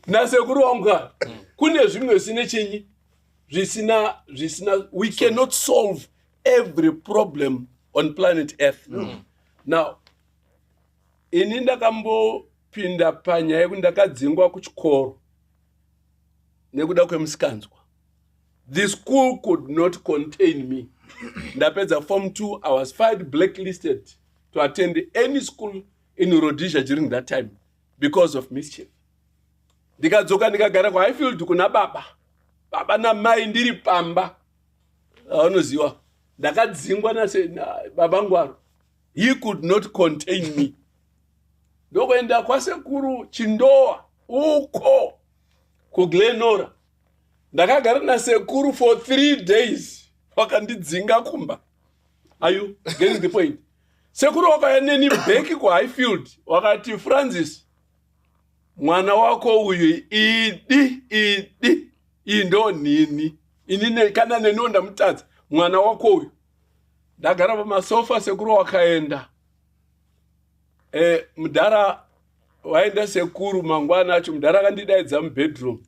B: nasekuru wangu kune zvimwe zvisine chinyi zvisina we cannot solve every problem on planet Earth. Now ini ndakambopinda panyaya yekuti ndakadzingwa kuchikoro nekuda kwemusikanzwa. The school could not contain me. Ndapedza form 2, I was filed blacklisted to attend any school in Rhodesia during that time because of mischief. Ndikadzoka ndikagara kuHighfield kuna baba namai ndiri pamba. Unoziva ndakadzingwa baba ngwaro. He could not contain me. Ndokuenda kwasekuru Chindowa uko kuGlenora. Ndakagara nasekuru for 3 days. Wakandidzinga kumba. Are you getting the point? Sekuru wakaya neni beki kuHighfield. Wakati, Francis, mwana wako uyu indo nini. Inine kana nenonda mutadzi. Mwana wako uyu. Ndagara pamasofa sekuru wakaenda. Mudhara waenda sekuru mangwana acho, mudhara akandidaidza mubedroom.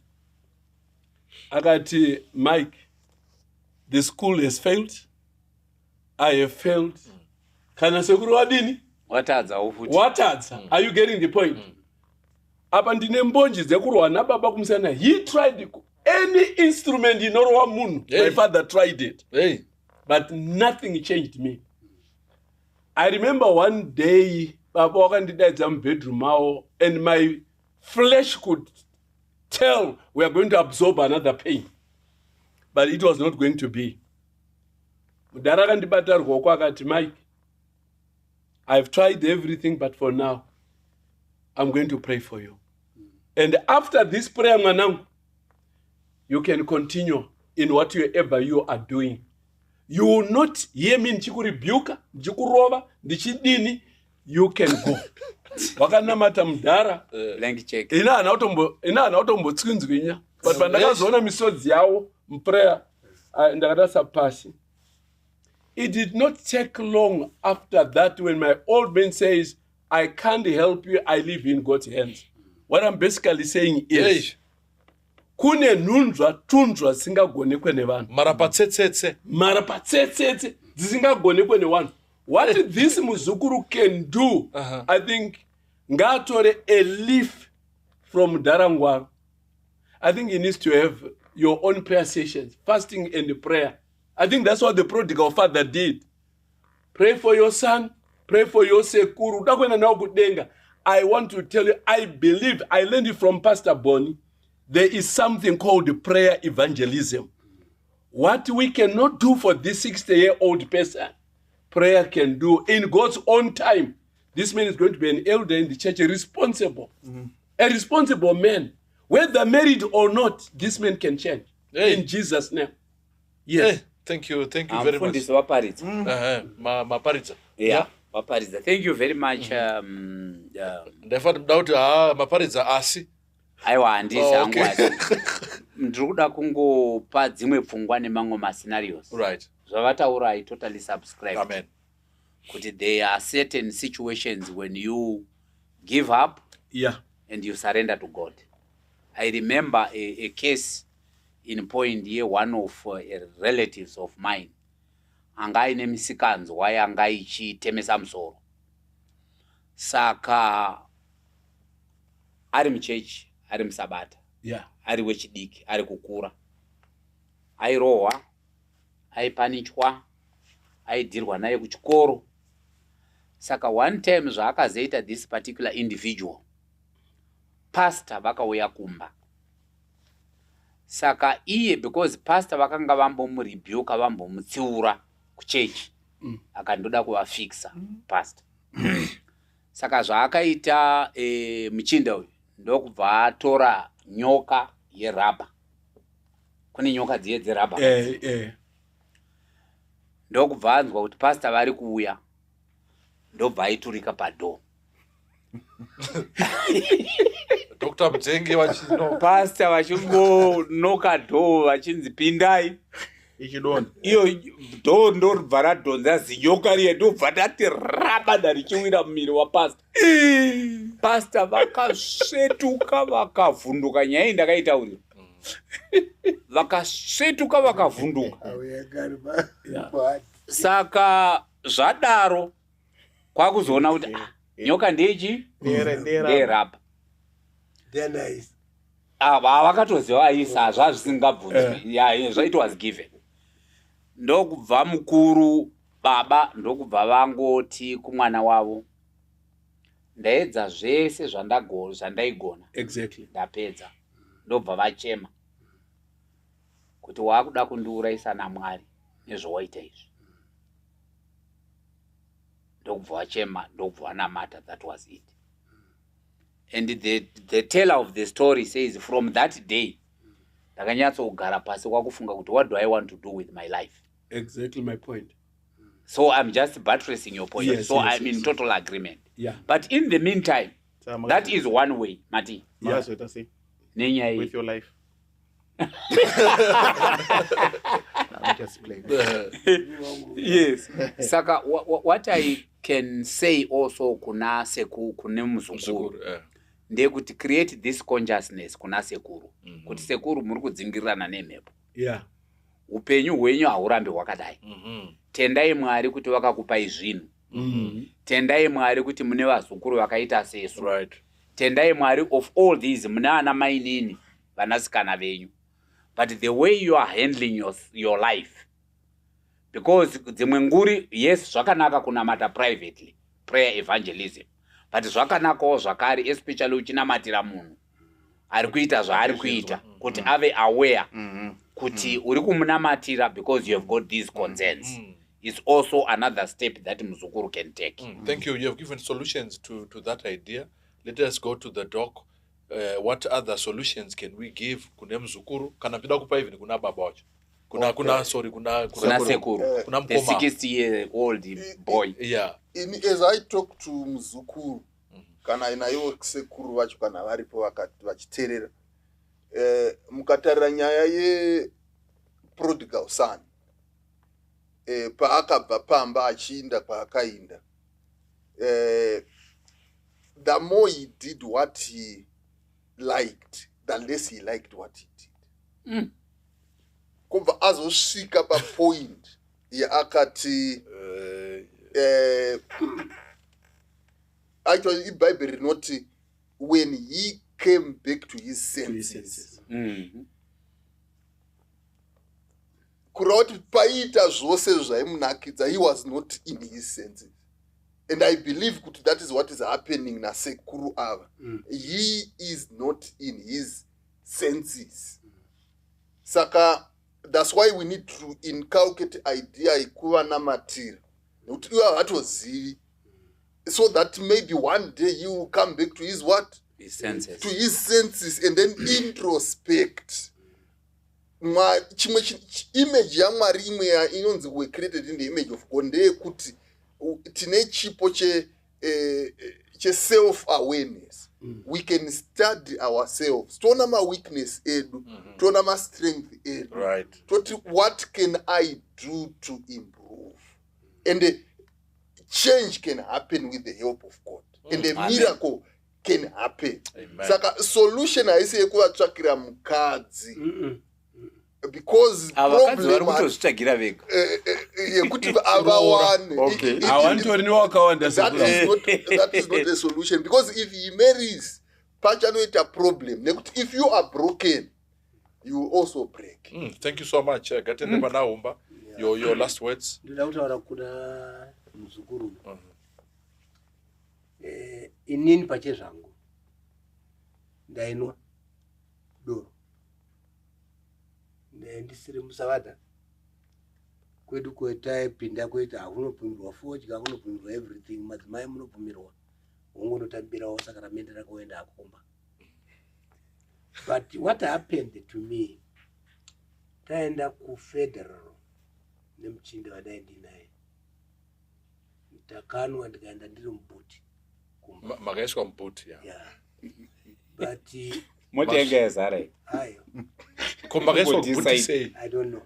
B: Akati, Mike, the school has failed. I have failed. Kana sekuru wadini?
D: Watadza ufuti.
B: Watadza. Are you getting the point? Apa ndine mbonji dzekurwa nababa kumusana. He tried any instrument inorwa munhu. My father tried it. But nothing changed me. I remember one day, baba wakandidaidza mubedroom mawo, and my flesh could tell we are going to absorb another pain. But it was not going to be. Mudhara akandibata ruoko akati, Mike, I've tried everything, but for now, I'm going to pray for you. And after this prayer, mwanangu, you can continue in whatever you are doing. You will not hear me ndichikurebuka, ndichikurova, ndichidini, you can go. Wakanamata mudhara.
D: Blank check.
B: Ina ana utombotsinzwinya. But pandakazoona misodzi yawo muprayer ndakatasa pasi. It did not take long after that when my old man says, I can't help you, I live in God's hands. What I'm basically saying is, kune nhunzva tunzva dzisingagonekwe nevanhu. Mara patsetsetse dzisingagonekwe nevanhu. What this muzukuru can do, I think, ngatore a leaf from Darangwa. I think he needs to have your own prayer sessions, fasting and prayer. I think that's what the prodigal father did. Pray for your son, pray for your sekuru. I want to tell you, I believe, I learned it from Pastor Bonnie, there is something called prayer evangelism. What we cannot do for this 60-year-old person, prayer can do in God's own time. This man is going to be an elder in the church, a responsible man. Whether married or not, this man can change. In Jesus' name. Yes.
A: Thank you very much. Maparidza.
D: Yeah, Maparidza. Thank you very much.
A: Ndafana doubt Maparidza asi.
D: Aiwa handisi hangu asi. Ndiri kuda kungopa dzimwe pfungwa nemamwe mascenarios.
A: Right.
D: Zvavataura I totally subscribe.
A: Amen.
D: Kuti there are certain situations when you give up and you surrender to God. I remember a case in point here, one of relatives of mine. Anga aine misikanzwa yanga ichitemesa musoro. Saka ari muchechi, ari musabata. Ari wechidiki, ari kukura. Airohwa, aipanichwa, aidirwa naye kuchikoro. Saka one time zvaakazoita this particular individual, pastor vakauya kumba. Saka iye, because pastor vakanga vambomurebuka, vambomutsiura kuchechi, akandoda kuvafixa pastor. Saka zvaakaita muchinda uyu ndokubva atora nyoka yerabha. Kune nyoka dziye dzerabha. Ndokubva anzwa kuti pastor vari kuuya, ndobva aiturika padoo.
A: Dr. Mdzenge vachino
D: pastor vachingonoka dhoo vachinzi pindai
C: ichidonha.
D: Iyo dhoo ndoribva radhonza zinyoka riye ndobva ndati rabada richiwira mumiri wapastor. Pastor vakasvetuka vakavhunduka. Nyaya iyi ndakaitaurira. Vakasvetuka vakavhunduka. Saka zvadaro kwakuzoona kuti nyoka ndechi nderabha. Vakatoziva isa zvazvisingabvunzwi. It was given. Ndokubva mukuru baba ndokubva vangoti kumwana wavo, ndaedza zvese zvandaigona.
B: Exactly.
D: Ndapedza. Ndobva vachema kuti waakuda kundiurayisa naMwari nezvowaita izvi. Ndokubva vachema, ndokubva vanamata. That was it. And the teller of the story says, from that day, ndakanyatsogara pasi kwakufunga kuti what do I want to do with my life?
B: Exactly my point.
D: So I'm just buttressing your point.
B: Yes,
D: I'm in total agreement.
B: Yeah.
D: But in the meantime, that is one way, Mati.
C: Yes, what I say.
D: With
C: your life. I'm just playing.
D: Yes. Saka, what I can say also kuna muzukuru. Ndekuti create this consciousness kuna sekuru. Kuti sekuru muri kudzingirirana nemhepo. Upenyu hwenyu haurambe hwakadai. Tendai Mwari kuti vakakupai zvinhu. Tendai Mwari kuti mune vazukuru vakaita sesu. Tendai Mwari of all these mune ana mai nini vanasikana venyu. But the way you are handling your life, because dzimwe nguri, yes, zvakanaka kunamata privately, prayer evangelism, but zvakanakawo zvakare, especially uchinamatira munhu ari kuita zvaari kuita, kuti ave aware kuti uri kumunamatira because you have got these concerns. Is also another step that muzukuru can take.
A: Thank you. You have given solutions to that idea. Let us go to the doc. What other solutions can we give kune muzukuru kana pida kupa even kuna baba wacho? kuna
D: sekuru,
A: kuna
D: the
A: mkoma.
D: 60-year-old boy.
A: Yeah.
F: As I talk to muzukuru kana inayo sekuru vacho kana varipo vachiteerera mukatarira nyaya ye-prodigal son paakabva pamba achiinda kwaakainda, the more he did what he liked, the less he liked what he did. Kubva azosvika papoint yaakati actually iBhayibheri rinoti when he came back to his senses. Kureva kuti paita zvose zvaimunakidza, he was not in his senses. And I believe kuti that is what is happening nasekuru ava. He is not in his senses. Saka that's why we need to inculcate idea ikuva namatira nekuti iwe havatozivi, so that maybe one day he will come back to his what?
D: His senses.
F: To his senses and then introspect. Chimwe image yaMwari imwe inonzi we created in the image of God ndeyekuti tine chipo che self awareness. We can study ourselves. Toona ma weakness edu, toona ma strength edu.
A: Right.
F: Toti what can I do to improve? And change can happen with the help of God. And a miracle can happen.
A: Amen.
F: Saka solution haisi yekuvatsvakira mukadzi. Because problem
D: kutozvitsvagira vega
F: yekuti avawane.
B: Hawantori newakawanda
F: That is not a solution. Because if he marries, pachanoita problem. Nekuti if you are broken, you will also break.
A: Thank you so much. Gatende Manaumba. Your last words.
E: Ndinoda kutaura kuna muzukuru. Inini pache zvangu ndainwa doro ndisiri musavada kwedu kwetaipinda kweta hakunopumirwa fodya, hakunopumirwa everything, madzimai munopumirwa wongonotambirawo saka ramende rakaenda akomba. But what happened to me, taenda kufederal nemuchinda wadaindinaye takanwa ndikaenda ndiri mubhuti
A: Makaiswa mbuti.
E: yeah. But
D: motengeza right.
E: ayo
A: Makaiswa mbuti sei.
E: I don't know.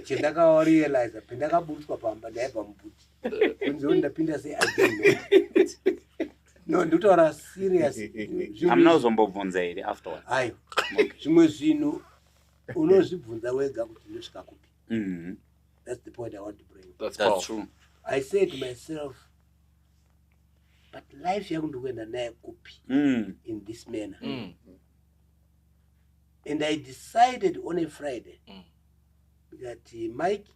E: Chendakarealize pendakabutswa pamba ndaibva mubhuti kunzoni ndapinda sei I don't know. No, nditaura serious.
D: Hamuna kuzombobvunza here afterwards.
E: Ayo zvimwe zvinhu unozvibvunza wega kuti ndosvika kupi. That's the point I want to bring.
A: That's
D: true.
E: I say to myself, but life yangu ndikuenda naye kupi in this manner. And I decided on a Friday that Mike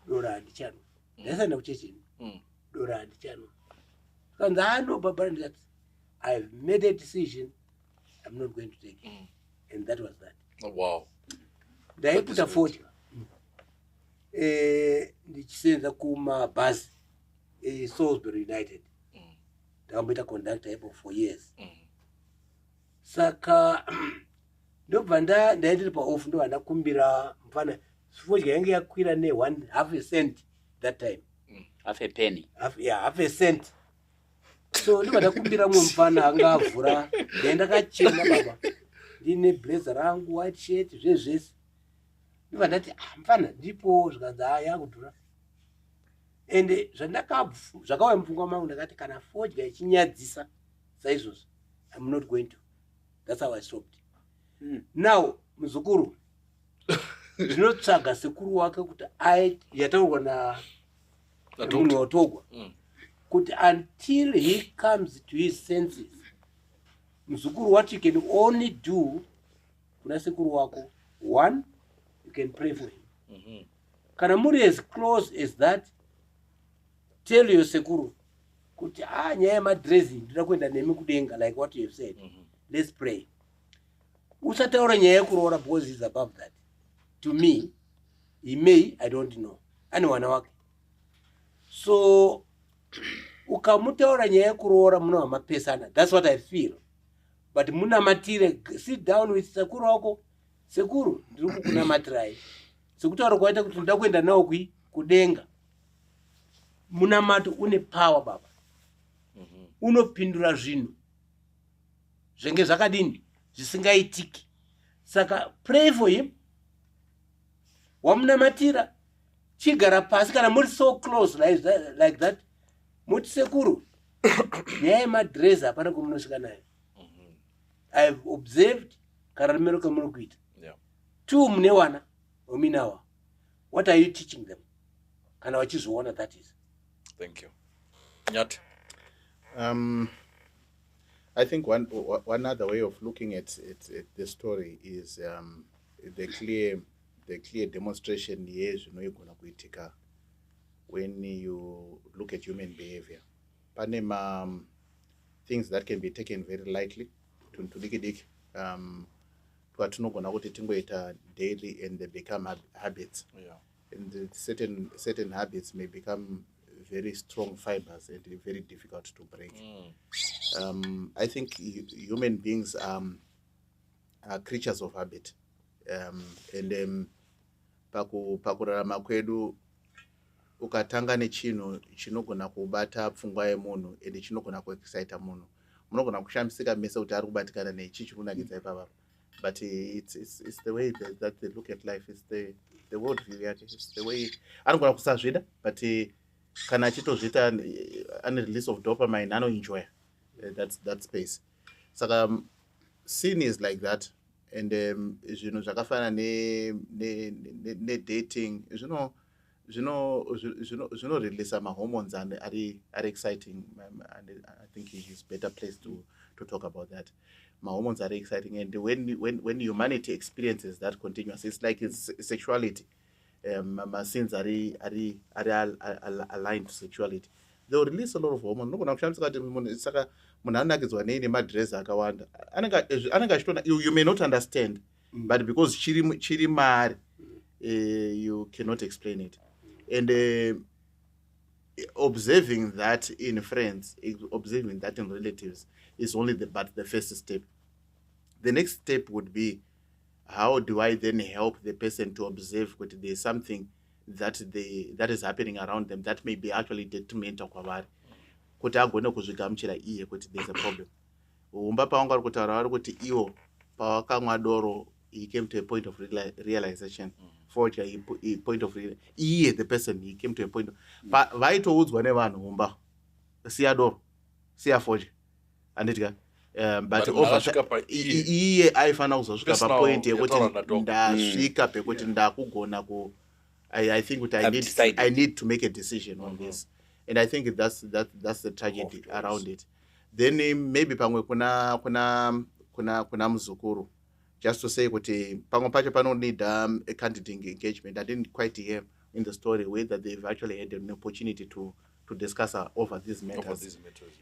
E: dora handichano. Ndaisanda kuchecheni dora handichano. Kanza hano baba ndikati I've made a decision, I'm not going to take it. And that was that.
A: Oh, wow.
E: Ndaiputa fodya ndichisenza kumabhazi Salisbury United. Ndakamboita conductor ipo for years. Saka ndobva ndaendere paofu ndo ndakumbira mfana fodya yange yakwira ne half a cent that time.
D: Half a penny.
E: Half a cent. So ndobva ndakumbira mwe mfana angavhura ndaenda kachena baba ndine blazer rangu white shirt zvezvese ndobva ndati mfana ndipo zvikanzi yakudhura. And zvakauya mupfungwa mangu ndakati kana fodya ichinyadzisa saizvozvo I'm not going to. That's how I stopped. Now muzukuru zvinotsvaga sekuru wake kuti yataurwa namunhu watogwa kuti until he comes to his senses. Muzukuru, what you can only do kuna sekuru wako, one, you can pray for him. Kana muri as close as that, tell your sekuru kuti nyaya yemadressing ndinoda kuenda nemi kudenga, like what you have said. Let's pray. Usataura nyaya yekuroora because he's above that. To me, he may, I don't know. Ani wana wake. So ukamutaura nyaya yekuroora muno mapesana. That's what I feel. But muna matire, sit down with sekuru wako, sekuru ndiri kukunamatirai sekutaura kwaita kuti ndoda kuenda nawo kudenga. Munamato une power baba, unopindura zvinhu zvenge zvakadini zvisingaitiki. Saka pray for him. Wamunamatira chigara pasi kana muri so close like that muti sekuru nyaya yemadress hapana kumunosvika nayo. I've observed kararimero kamuri kuita. Two mune wana ominawa, what are you teaching them? Kana vachizoona that is.
A: Thank you. Nyati.
C: I think one other way of looking at the story is the clear demonstration yezvinoigona kuitika when you look at human behavior. Pane things that can be taken very lightly tudiki twatinogona kuti tingoita daily and they become habits. And certain habits may become very strong fibers and very difficult to break. I think human beings are creatures of habit. And pakurarama kwedu ukatanga nechinhu chinogona kubata pfungwa yemunhu ende chinogona kuexcita munhu, munogona kushamisika mese kuti ari kubatikana nechi chiri kunakidza ipapa. But it's the way that they look at life. It's the world view yake. It's the way anogona kusazvida, but kana achitozvita ane release of dopamine anoenjoy that space. Saka sin is like that. And zvinhu zvakafana ne-dating zvino-release ma-hormones are exciting. And I think he's better placed to talk about that. Ma-hormones are exciting, and when humanity experiences that continuous, it's like it's sexuality. Sins are aligned to sexuality. They will release a lot of hormones. You may not understand, but because chiri mari, you cannot explain it. And observing that in friends, observing that in relatives is only the first step. The next step would be, how do I then help the person to observe that there's something that is happening around them that may be actually detrimental kwavari, kuti agone kuzvigamuchira iye kuti there's a problem. Umba pawanga vari kutaura vari kuti iwo pawakamwa doro, he came to a point of realization. Forger, a point of iye the person, he came to a point. Vaitoudzwa nevanhu umba, siya doro, siya forger, anditika. But iye aifana kuzosvika papoint yekuti ndasvika pekuti ndakugona ku I think that I need to make a decision on this. And I think that's the tragedy around it. Then maybe pamwe kuna muzukuru, just to say kuti pamwe pacho pano need a candidate engagement. I didn't quite hear in the story whether they've actually had an opportunity to discuss over these matters.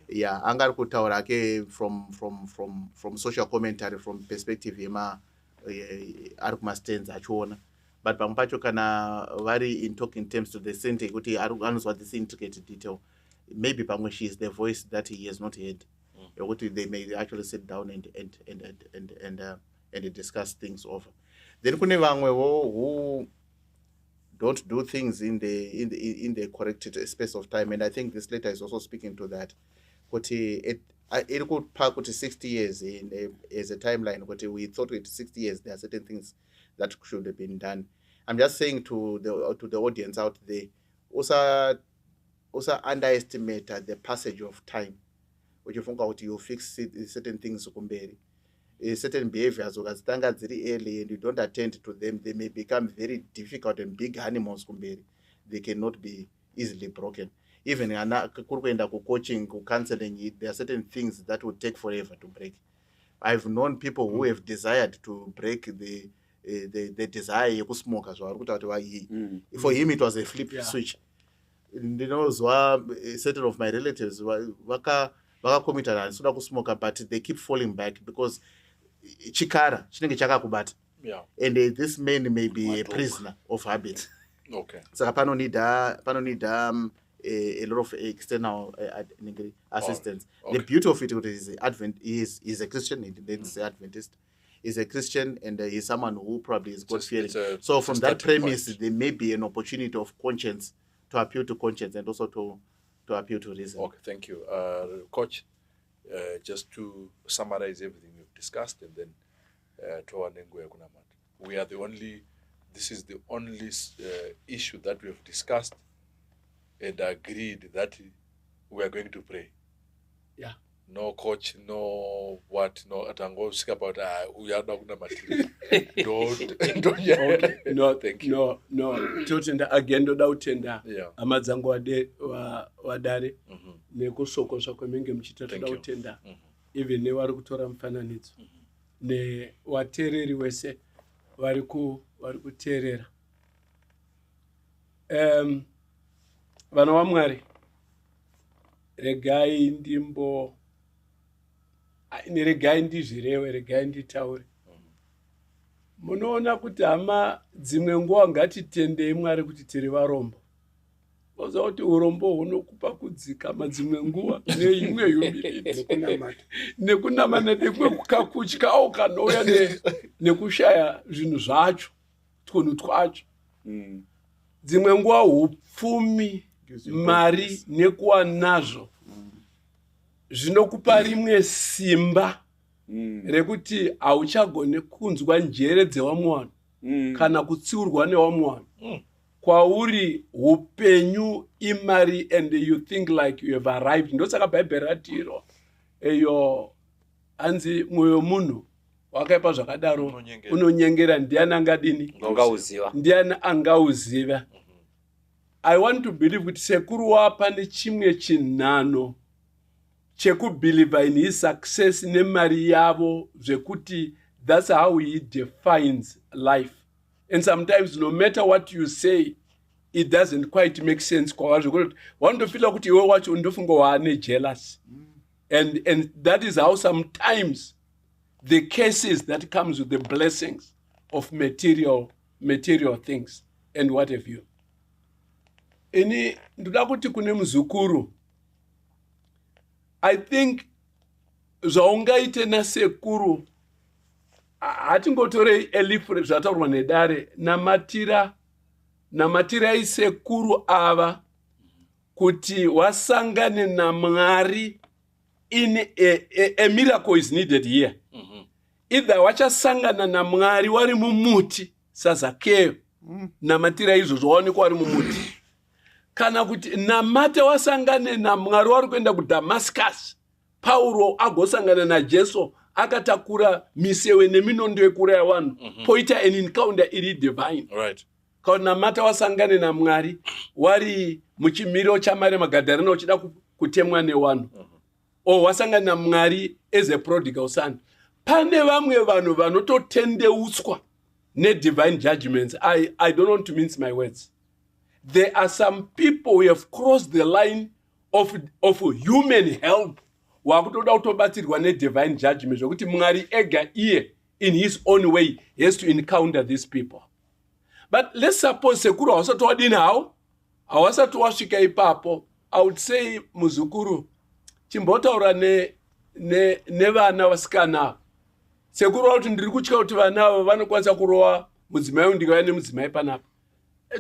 C: Yeah, angari kutaura ke from social commentary, from perspective yema ari kumastands achiona. But pamwe pacho kana vari in talking terms to the center kuti anozwa this intricate detail, maybe pamwe she is the voice that he has not heard. They may actually sit down and discuss things over. Then kune vamwe who don't do things in the correct space of time, and I think this letter is also speaking to that. It could pack 60 years as a timeline. We thought with 60 years there are certain things that should have been done. I'm just saying to the audience out there, also underestimate the passage of time. When you think about you fix certain things kumberi. Certain behaviors ukazitanga dziri early and you don't attend to them, they may become very difficult and big animals kumberi. They cannot be easily broken. Even kuenda coaching, counseling, there are certain things that would take forever to break. I've known people who have desired to break the desire to smoke as well. For him it was a flip switch. You know, certain of my relatives waka committed and soda kusmoka, but they keep falling back because chikara chinenge chakakubata. And this man may be a prisoner of habit.
A: Okay.
C: So pano need a lot of external assistance. The beauty of it is he's a Christian, he didn't say Adventist. is a Christian and he's someone who probably is God-fearing.
A: It's
C: From
A: a
C: that
A: starting
C: premise,
A: point.
C: there may be an opportunity of conscience, to appeal to conscience and also to appeal to reason.
A: Okay, thank you. Coach, just to summarize everything we've discussed, and then this is the only issue that we have discussed and agreed that we are going to pray.
B: Yeah.
A: No coach, no what, no atango speak about we are not gonna don't
B: Okay. No,
A: thank you.
B: no totenda again ndoda kutenda
A: Yeah.
B: hama dzangu wadare nekusokosva kwemenge muchita
A: Thank
B: toda
A: you.
B: kutenda even nevari kutora mufananidzo newateereri wese vari kuteerera. Vana vaMwari, regai ndizvirewe, regai nditaure. Munoona kuti hama dzimwe nguva ngatitendei Mwari kuti tiri varombo. Oza kuti urombo hunokupa kudzikama dzimwe nguva neimwe humility nekunama nedekwe kukakutyawo kanouya nekushaya zvinhu zvacho, tunhu twacho. Dzimwe nguva upfumi, mari nekuwa nazvo zvinokupa rimwe simba rekuti hauchagone kunzwa njere dzevamwe vanhu kana kutsiurwa nevamwe vanhu. Kwauri upenyu imari and you think like you have arrived. Ndosaka Bhaibheri ratiro eyo anzi mwoyo munhu wakaipa zvakadaro unonyengera, ndiani angadini? Ndiani angauziva? I want to believe kuti sekuru wapane chimwe chinhano chekubhilivha in his success nemari yavo, zvekuti that's how he defines life. And sometimes no matter what you say, it doesn't quite make sense. Wandofila kuti iwe wacho undofunga waane jealous. And that is how sometimes the cases that comes with the blessings of material things and what have you. Ini ndoda kuti kune muzukuru, I think zvaungaite nasekuru hatingotorei elifure zvataurwa nedare, namatirai sekuru ava kuti wasangane naMwari in a miracle is needed here. Either wachasangana naMwari wari mumuti saZakeo, namatira izvozvo waonekwa wari mumuti, kana kuti namate wasangane naMwari wari kuenda kuDamascus, Pauro agosangana naJesu akatakura misewe neminondo yekuraya vanhu, poita an encounter iri divine.
A: Right.
B: Kana namata wasangane naMwari wari muchimiro chaMaria Magadharena uchida kutemwa nevanhu, o wasangana naMwari as a prodigal son. Pane vamwe vanhu vanototendeutswa ne-divine judgments. I don't want to mince my words. There are some people who have crossed the line of human help, wakutoda kutobatsirwa ne-divine judgment, zvokuti Mwari ega iye in his own way has to encounter these people. But let's suppose sekuru hawasati wadini hao, hawasati wasvika ipapo, I would say muzukuru chimbotaura nevana vasikana. Sekuru wauti ndiri kutya kuti vana ava vanokwanisa kurova mudzimai ndikauya nemudzimai panapa.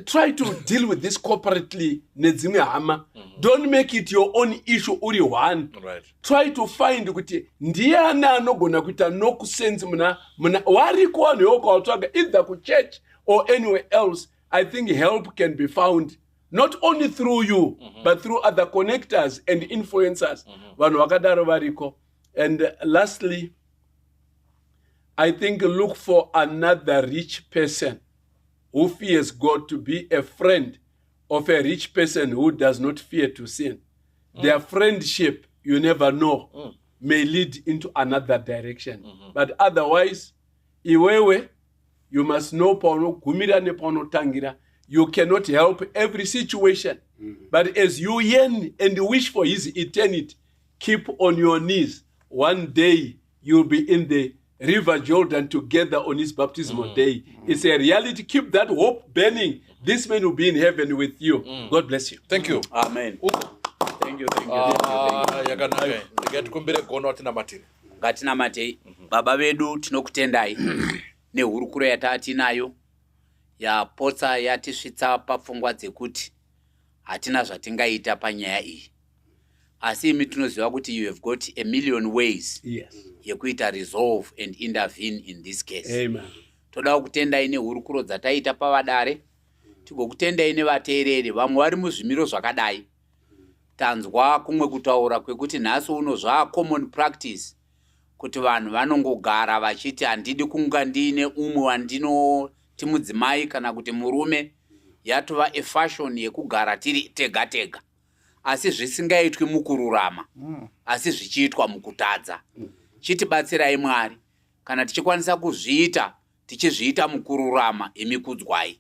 B: Try to deal with this corporately nedzimwe hama. Don't make it your own issue uri one.
A: Right.
B: Try to find kuti ndiani anogona kuita nokusense muna wariko vanhu yokautsvaga either kuchurch or anywhere else. I think help can be found not only through you but through other connectors and influencers. Vanhu vakadaro variko. And lastly, I think look for another rich person who fears God to be a friend of a rich person who does not fear to sin. Their friendship, you never know, may lead into another direction. But otherwise, iwewe, you must know gumira ne tangira. You cannot help every situation. But as you yearn and wish for his eternity, keep on your knees. One day, you'll be in the River Jordan together on his baptismal day. It's a reality. Keep that hope burning. This man will be in heaven with you. God bless you.
A: Thank you.
D: Amen. Thank you.
A: Yakanaka. Ndikatikumbire gono atinamatire.
D: Ngatinamatei. Baba vedu tinokutendai nehurukuro yataatinayo yapotsa yatisvitsa papfungwa dzekuti hatina zvatingaita panyaya iyi. Asi imi tinoziva kuti you have got a million ways yekuita resolve and intervene in this case.
B: Amen.
D: Toda kutendai nehurukuro dzataita pavadare, tigokutendai nevateereri vamwe vari muzvimiro zvakadai. Tanzwa kumwe kutaura kwekuti nhasi uno common practice kuti vanhu vanongogara vachiti handidi kunga ndine umwe wandinoti mudzimai kana kuti murume. Yatova a fashion yekugara tiri tega tega, asi zvisingaitwi mukururama, asi zvichiitwa mukutadza. Chitibatsirai Mwari kana tichikwanisa kuzviita, tichizviita mukururama, imikudzwai.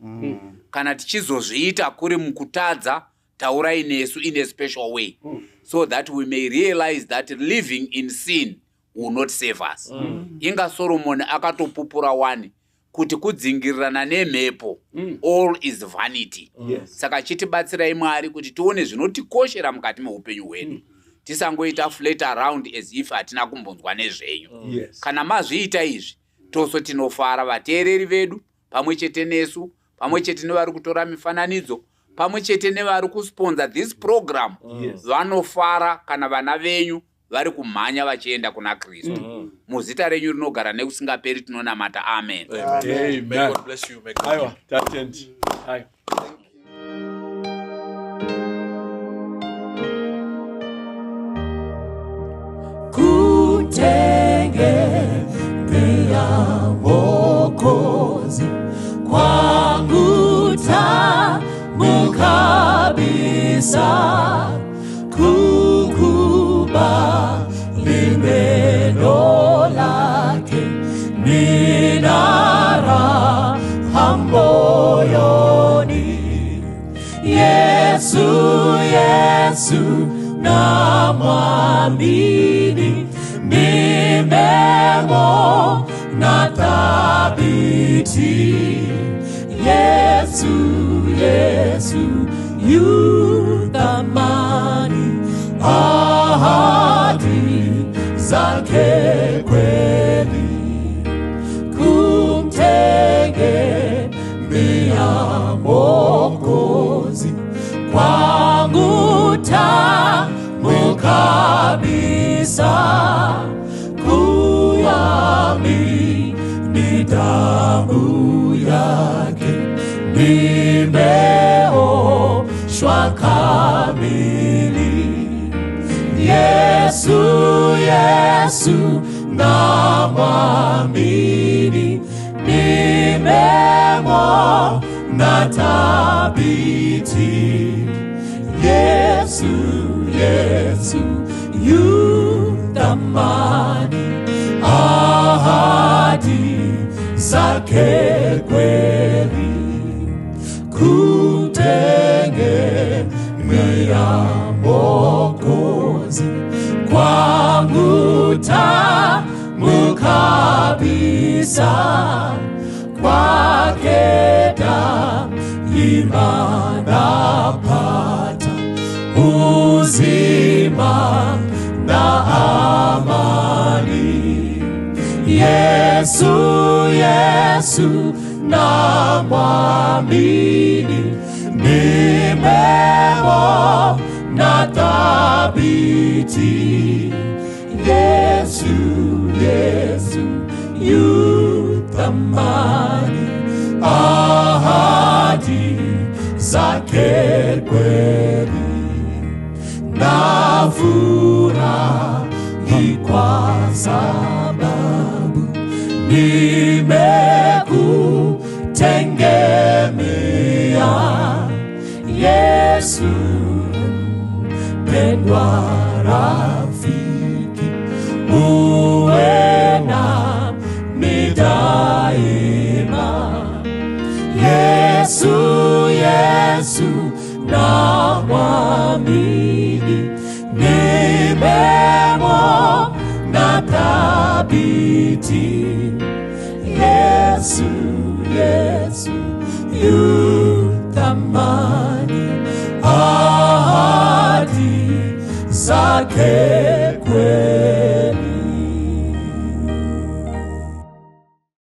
D: Kana tichizozviita kuri mukutadza, taurai nesu in a special way, so that we may realize that living in sin will not save us. Inga Solomon akatopupura wani kuti kudzingirirana nemhepo, all is vanity. Saka chitibatsirai Mwari kuti tione zvinotikoshera mukati meupenyu hwedu. Tisangoita flat around as if hatina kumbonzwa nezvenyu. Kana mazviita izvi, toso tinofara vateereri vedu, pamwe chete nesu, pamwe chete nevari kutora mifananidzo, pamwe chete nevari kusponsor this program. Vanofara kana vana venyu vari kumhanya vachienda kuna Kristu. Muzita renyu rinogara nekusingaperi tinonamata. Amen.
A: Amen. May God bless you. May God
B: Aiwa, tatendi. Aiwa.
G: Kutegemea Mwokozi kwangu tamu kabisa, kukubali neno lake nina raha moyoni. Yesu namwamini, nimemwona thabiti. Yesu yu thamani, ahadi zake kweli. Kumtegemea Mwokozi kwangu tamu kabisa, kuamini damu yake nimeoshwa kamili. Yesu namwamini, nimemwona thabiti. Yesu yu thamani, ahadi zake kweli. Kutegemea Mwokozi kwangu tamu kabisa, kwake daima napata uzima na amani. Yesu namwamini, nimemwona thabiti. Yesu yu thamani, ahadi zake kweli. Nafurahi kwa sababu nimekutegemea. Yesu mpendwa rafiki, uwe nami daima. Yesu namwamini, nimemwona thabiti. Yesu yu thamani, ahadi zake